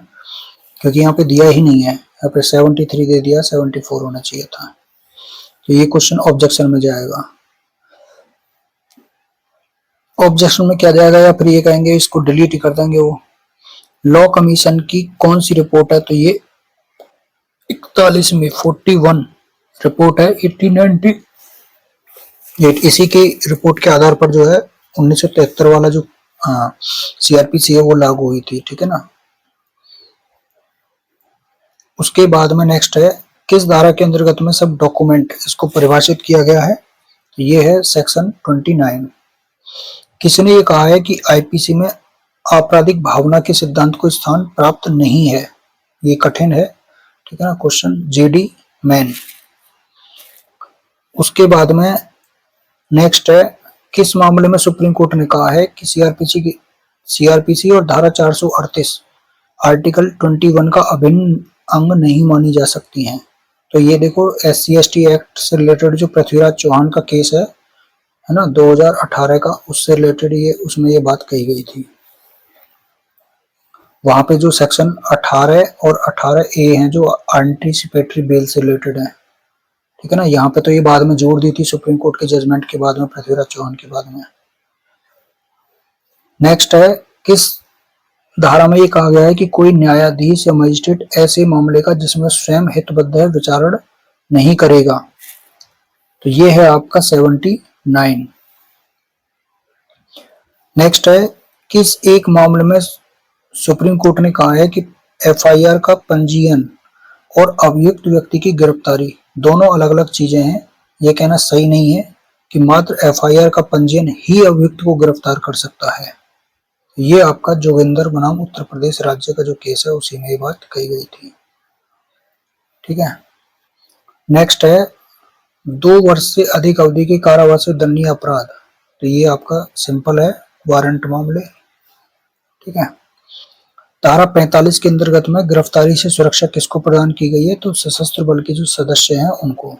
क्योंकि यहाँ पे दिया ही नहीं है, यहाँ पे 73 दे दिया, 74 होना चाहिए था, तो ये क्वेश्चन ऑब्जेक्शन में जाएगा। ऑब्जेक्शन में क्या जाएगा, या फिर ये कहेंगे इसको डिलीट ही कर देंगे वो। लॉ कमीशन की कौन सी रिपोर्ट है? तो ये 41वीं 41 रिपोर्ट है 1898। इसी के रिपोर्ट के आधार पर जो है 1973 वाला जो सीआरपीसी है वो लागू हुई थी, ठीक है ना। उसके बाद में नेक्स्ट है, किस धारा के अंतर्गत में सब डॉक्यूमेंट इसको परिभाषित किया गया है? तो ये है सेक्शन 29। किसने ये कहा है कि आईपीसी में आपराधिक भावना के सिद्धांत को स्थान प्राप्त नहीं है? ये कठिन है, ठीक है ना क्वेश्चन, जेडी मैन। उसके बाद में नेक्स्ट है, किस मामले में सुप्रीम कोर्ट ने कहा है कि सीआरपीसी और धारा 438 आर्टिकल 21 का अभिन्न अंग नहीं मानी जा सकती हैं? तो ये देखो SC/ST एक्ट से रिलेटेड जो पृथ्वीराज चौहान का केस है ना 2018 का, उससे रिलेटेड ये उसमें ये बात कही गई थी। वहां पे जो सेक्शन 18 और 18A हैं जो एंटीसिपेटरी बेल से रिलेटेड है, ठीक है ना। यहाँ पे तो ये बाद में जोड़ दी थी सुप्रीम कोर्ट के जजमेंट के बाद में, पृथ्वीराज चौहान के बाद में। नेक्स्ट है, किस धारा में ये कहा गया है कि कोई न्यायाधीश या मजिस्ट्रेट ऐसे मामले का जिसमें स्वयं हितबद्ध है विचारण नहीं करेगा? तो ये है आपका 79 9। नेक्स्ट है, किस एक मामले में सुप्रीम कोर्ट ने कहा है कि एफआईआर का पंजीयन और अभियुक्त व्यक्ति की गिरफ्तारी दोनों अलग अलग चीजें हैं। यह कहना सही नहीं है कि मात्र एफआईआर का पंजीयन ही अभियुक्त को गिरफ्तार कर सकता है। ये आपका जोगिंदर बनाम उत्तर प्रदेश राज्य का जो केस है उसी में ये बात कही गई थी। ठीक है। नेक्स्ट है, 2 वर्ष से अधिक अवधि के कारावास से दंडनीय अपराध, तो ये आपका सिंपल है, वारंट मामले। ठीक है। धारा 45 के अंतर्गत में गिरफ्तारी से सुरक्षा किसको प्रदान की गई है, तो सशस्त्र बल के जो सदस्य हैं उनको।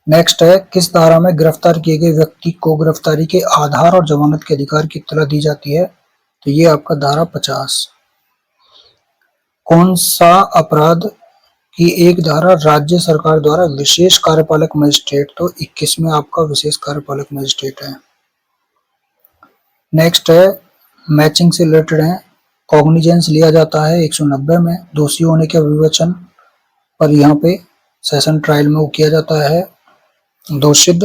नेक्स्ट है, किस धारा में गिरफ्तार किए गए व्यक्ति को गिरफ्तारी के आधार और जमानत के अधिकार की इत्तला दी जाती है, तो ये आपका धारा 50। कौन सा अपराध की एक धारा राज्य सरकार द्वारा विशेष कार्यपालक मजिस्ट्रेट, तो 21 में आपका विशेष कार्यपालक मजिस्ट्रेट है। नेक्स्ट है, मैचिंग से रिलेटेड है, कॉग्निजेंस लिया जाता है 190 में, दोषी होने के विवेचन पर यहाँ पे सेशन ट्रायल में वो किया जाता है। दोषित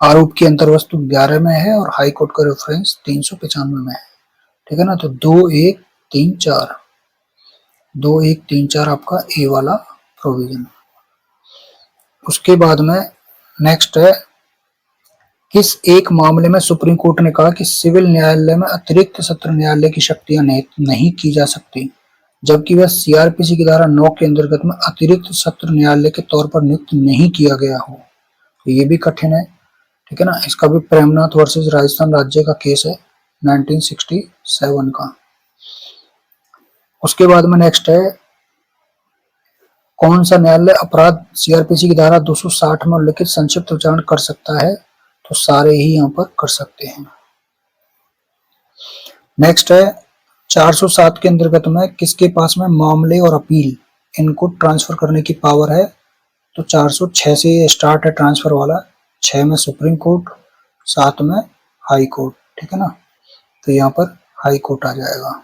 आरोप की अंतर्वस्तु 11 में है और हाई कोर्ट का रेफरेंस 395 में है। ठीक है ना, तो 2134 2134 आपका ए वाला प्रोविजन। उसके बाद में नेक्स्ट है, किस एक मामले में सुप्रीम कोर्ट ने कहा कि सिविल न्यायालय में अतिरिक्त सत्र न्यायालय की शक्तियां नहीं की जा सकती, जबकि वह सीआरपीसी की धारा 9 के अंतर्गत में अतिरिक्त सत्र न्यायालय के तौर पर नियुक्त नहीं किया गया हो, तो ये भी कठिन है। ठीक है ना, इसका भी प्रेमनाथ वर्सेस राजस्थान राज्य का केस है 1967 का। उसके बाद में नेक्स्ट है, कौन सा न्यायालय अपराध सीआरपीसी की धारा 260 में उल्लिखित संक्षिप्त विचारण कर सकता है, तो सारे ही यहाँ पर कर सकते हैं। नेक्स्ट है, 407 के अंतर्गत में किसके पास में मामले और अपील इनको ट्रांसफर करने की पावर है, तो 406 से ये स्टार्ट है ट्रांसफर वाला, 6 में सुप्रीम कोर्ट, 7 में हाई कोर्ट। ठीक है ना, तो यहाँ पर हाई कोर्ट आ जाएगा।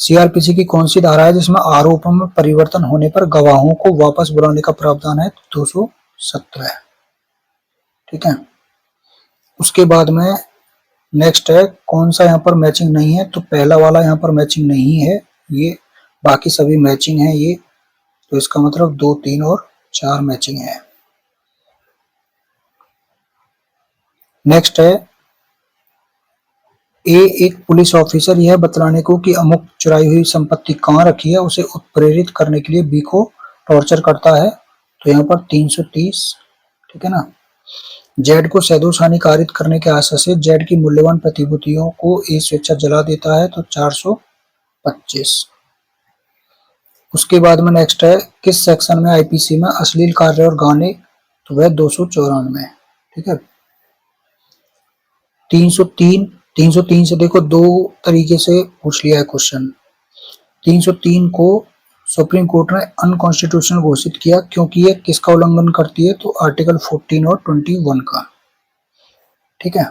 सीआरपीसी की कौन सी धारा है जिसमें आरोपों में परिवर्तन होने पर गवाहों को वापस बुलाने का प्रावधान है, 217। ठीक है। उसके बाद में नेक्स्ट है, कौन सा यहाँ पर मैचिंग नहीं है, तो पहला वाला यहाँ पर मैचिंग नहीं है, ये बाकी सभी मैचिंग है ये, तो इसका मतलब 2, 3 और 4 मैचिंग है। नेक्स्ट है, एक पुलिस ऑफिसर यह बतलाने को कि अमुक चुराई हुई संपत्ति कहाँ रखी है उसे उत्प्रेरित करने के लिए बी को टॉर्चर करता है, तो यहाँ पर 330। ठीक है ना, जेड को सहदोष हानिकारित करने के आशय से जेड की मूल्यवान प्रतिभूतियों को ए स्वेच्छा जला देता है, तो 425। उसके बाद में नेक्स्ट है, किस सेक्शन में आईपीसी में अश्लील कार्य और गाने, तो वह 294। ठीक है। 303 से देखो 2 तरीके से पूछ लिया है क्वेश्चन। 303 को सुप्रीम कोर्ट ने अनकॉन्स्टिट्यूशनल घोषित किया क्योंकि ये किसका उल्लंघन करती है, तो आर्टिकल 14 और 21 का। ठीक है।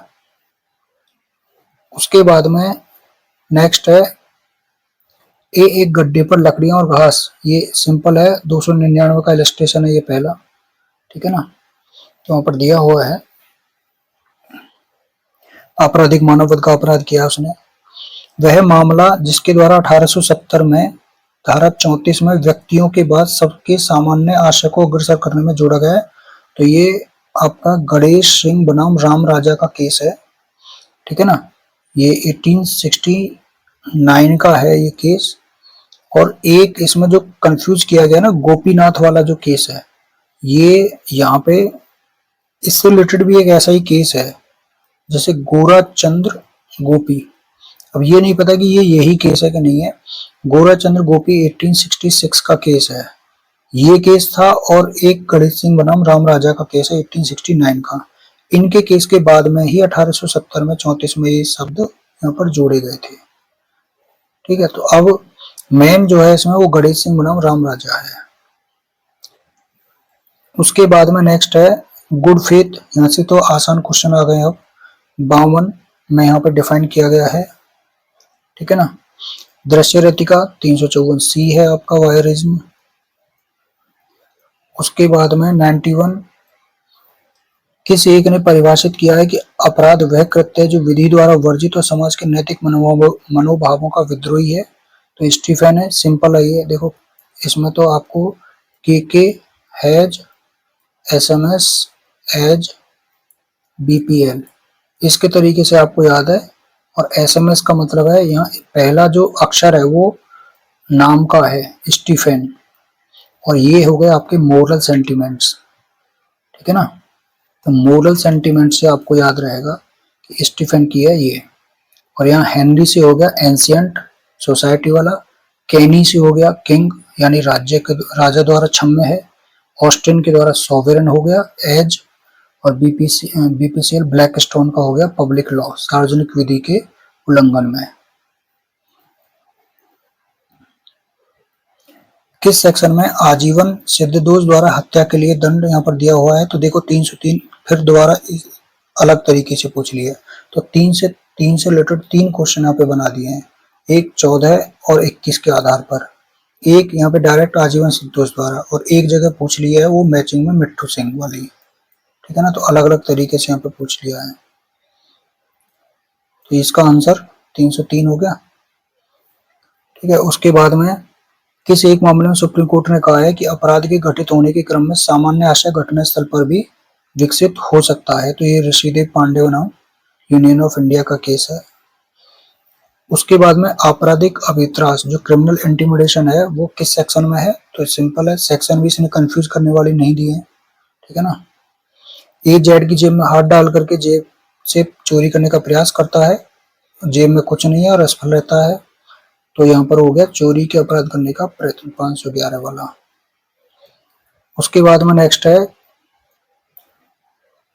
उसके बाद में नेक्स्ट है, एक गड्ढे पर लकड़ियां और घास, ये सिंपल है, 299 का इलस्ट्रेशन है ये पहला। ठीक है ना, तो वहां पर दिया हुआ है आपराधिक मानववध का अपराध किया उसने। वह मामला जिसके द्वारा 1870 में धारा 34 में व्यक्तियों के बाद सबके सामान्य आशय को अग्रसर करने में जोड़ा गया है, तो ये आपका गणेश सिंह बनाम राम राजा का केस है। ठीक है ना, ये 1869 का है ये केस। और एक इसमें जो कंफ्यूज किया गया ना, गोपीनाथ वाला जो केस है, ये यहाँ पे इससे रिलेटेड भी एक ऐसा ही केस है जैसे गोराचंद्र गोपी। अब ये नहीं पता कि ये यही केस है कि नहीं है। गोराचंद्र गोपी 1866 का केस है ये केस था, और एक गणेश सिंह बनाम राम राजा का केस है 1869 का। इनके केस के बाद में ही 1870 में 34 में ये शब्द यहाँ पर जोड़े गए थे। ठीक है, तो अब मेन जो है इसमें वो गणेश सिंह बनाम राम राजा है। उसके बाद में नेक्स्ट है गुड फेथ, यहाँ से तो आसान क्वेश्चन आ गए। अब 52 में यहाँ पर डिफाइन किया गया है। ठीक है ना, दृश्य रेतिका 354 सी है आपका वायरिज्म। उसके बाद में 91 किस एक ने परिभाषित किया है कि अपराध वह कृत्य है जो विधि द्वारा वर्जित और समाज के नैतिक मनोभावों का विद्रोही है? तो स्टीफन है। सिंपल है ये, देखो इसमें तो आपको के हैज, एसएमएस, एज, बीपीएल इसके तरीके से आपको याद है। और एसएमएस का मतलब है यहाँ पहला जो अक्षर है वो नाम का है, स्टीफन। और ये हो गए आपके मोरल सेंटिमेंट्स, ठीक है ना। तो मोरल सेंटिमेंट से आपको याद रहेगा कि स्टीफन की है ये। और यहाँ हेनरी से हो गया एंशियंट सोसाइटी वाला, केनी से हो गया किंग यानी राजा द्वारा क्षम्य है, ऑस्टिन के द्वारा सॉवरेन हो गया एज, और बीपीसीएल ब्लैक स्टोन का हो गया पब्लिक लॉ, सार्वजनिक विधि के उल्लंघन में। किस सेक्शन में आजीवन सिद्धदोष द्वारा हत्या के लिए दंड यहाँ पर दिया हुआ है? तो देखो 303 फिर दोबारा अलग तरीके से पूछ लिया। तो 3 से रिलेटेड 3 क्वेश्चन यहाँ पे बना दिए हैं, एक 14 और 21 के आधार पर, एक यहाँ पे डायरेक्ट आजीवन सिद्धदोष द्वारा, और एक जगह पूछ लिया है वो मैचिंग में मिट्ठू सिंह वाली, ठीक है ना। तो अलग अलग तरीके से यहाँ पे पूछ लिया है। तो इसका आंसर 303 हो गया, ठीक है। उसके बाद में किस एक मामले में सुप्रीम कोर्ट ने कहा है कि अपराध के घटित होने के क्रम में सामान्य आशय घटनास्थल पर भी विकसित हो सकता है? तो ये ऋषिदेव पांडे बनाम यूनियन ऑफ इंडिया का केस है। उसके बाद में आपराधिक अभित्रास जो क्रिमिनल इंटिमिडेशन है वो किस सेक्शन में है? तो सिंपल है, सेक्शन भी इसने कंफ्यूज करने वाली नहीं दी है, ठीक है ना। ए जेड की जेब में हाथ डाल करके जेब से चोरी करने का प्रयास करता है, जेब में कुछ नहीं है और असफल रहता है, तो यहाँ पर हो गया चोरी के अपराध करने का प्रयत्न, 511 वाला। उसके बाद में नेक्स्ट है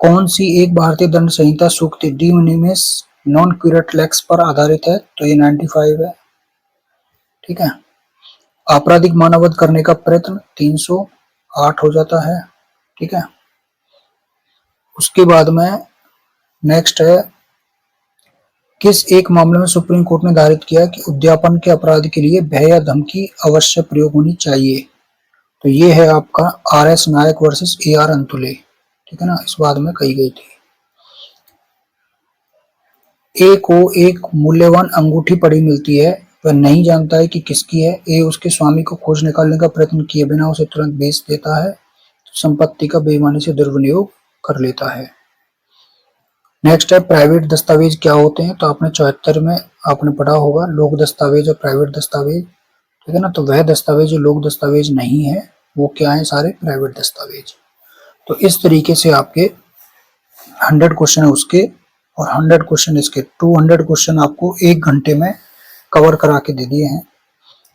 कौन सी एक भारतीय दंड संहिता सूक्ति डी मिनिमिस नॉन क्यूरेट लेक्स पर आधारित है? तो ये 95 है, ठीक है। आपराधिक मानववध करने का प्रयत्न 308 हो जाता है, ठीक है। उसके बाद में नेक्स्ट है किस एक मामले में सुप्रीम कोर्ट ने निर्धारित किया कि उद्यापन के अपराध के लिए भय या धमकी अवश्य प्रयोग होनी चाहिए? तो ये है आपका आर.एस. नायक वर्सेस ए.आर. अंतुले, ठीक है ना, इस बात में कही गई थी। ए को एक मूल्यवान अंगूठी पड़ी मिलती है, वह नहीं जानता है कि किसकी है। ए उसके स्वामी को खोज निकालने का प्रयत्न किए बिना उसे तुरंत बेच देता है, तो संपत्ति का बेईमानी से दुर्विनियोग कर लेता है। नेक्स्ट है प्राइवेट दस्तावेज क्या होते हैं? तो आपने 74 में आपने पढ़ा होगा लोक दस्तावेज और प्राइवेट दस्तावेज, ठीक है ना। तो वह दस्तावेज जो लोक दस्तावेज नहीं है वो क्या है? सारे प्राइवेट दस्तावेज। तो इस तरीके से आपके 100 क्वेश्चन है उसके और 100 क्वेश्चन इसके, 200 क्वेश्चन आपको 1 घंटे में कवर करा के दे दिए हैं,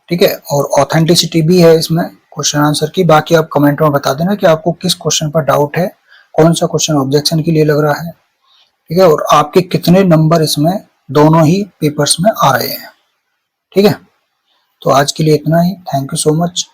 ठीक है। और ऑथेंटिसिटी भी है इसमें क्वेश्चन आंसर की। बाकी आप कमेंट में बता देना कि आपको किस क्वेश्चन पर डाउट है, कौन सा क्वेश्चन ऑब्जेक्शन के लिए लग रहा है, ठीक है। और आपके कितने नंबर इसमें दोनों ही पेपर्स में आ रहे हैं, ठीक है। तो आज के लिए इतना ही। Thank you so much.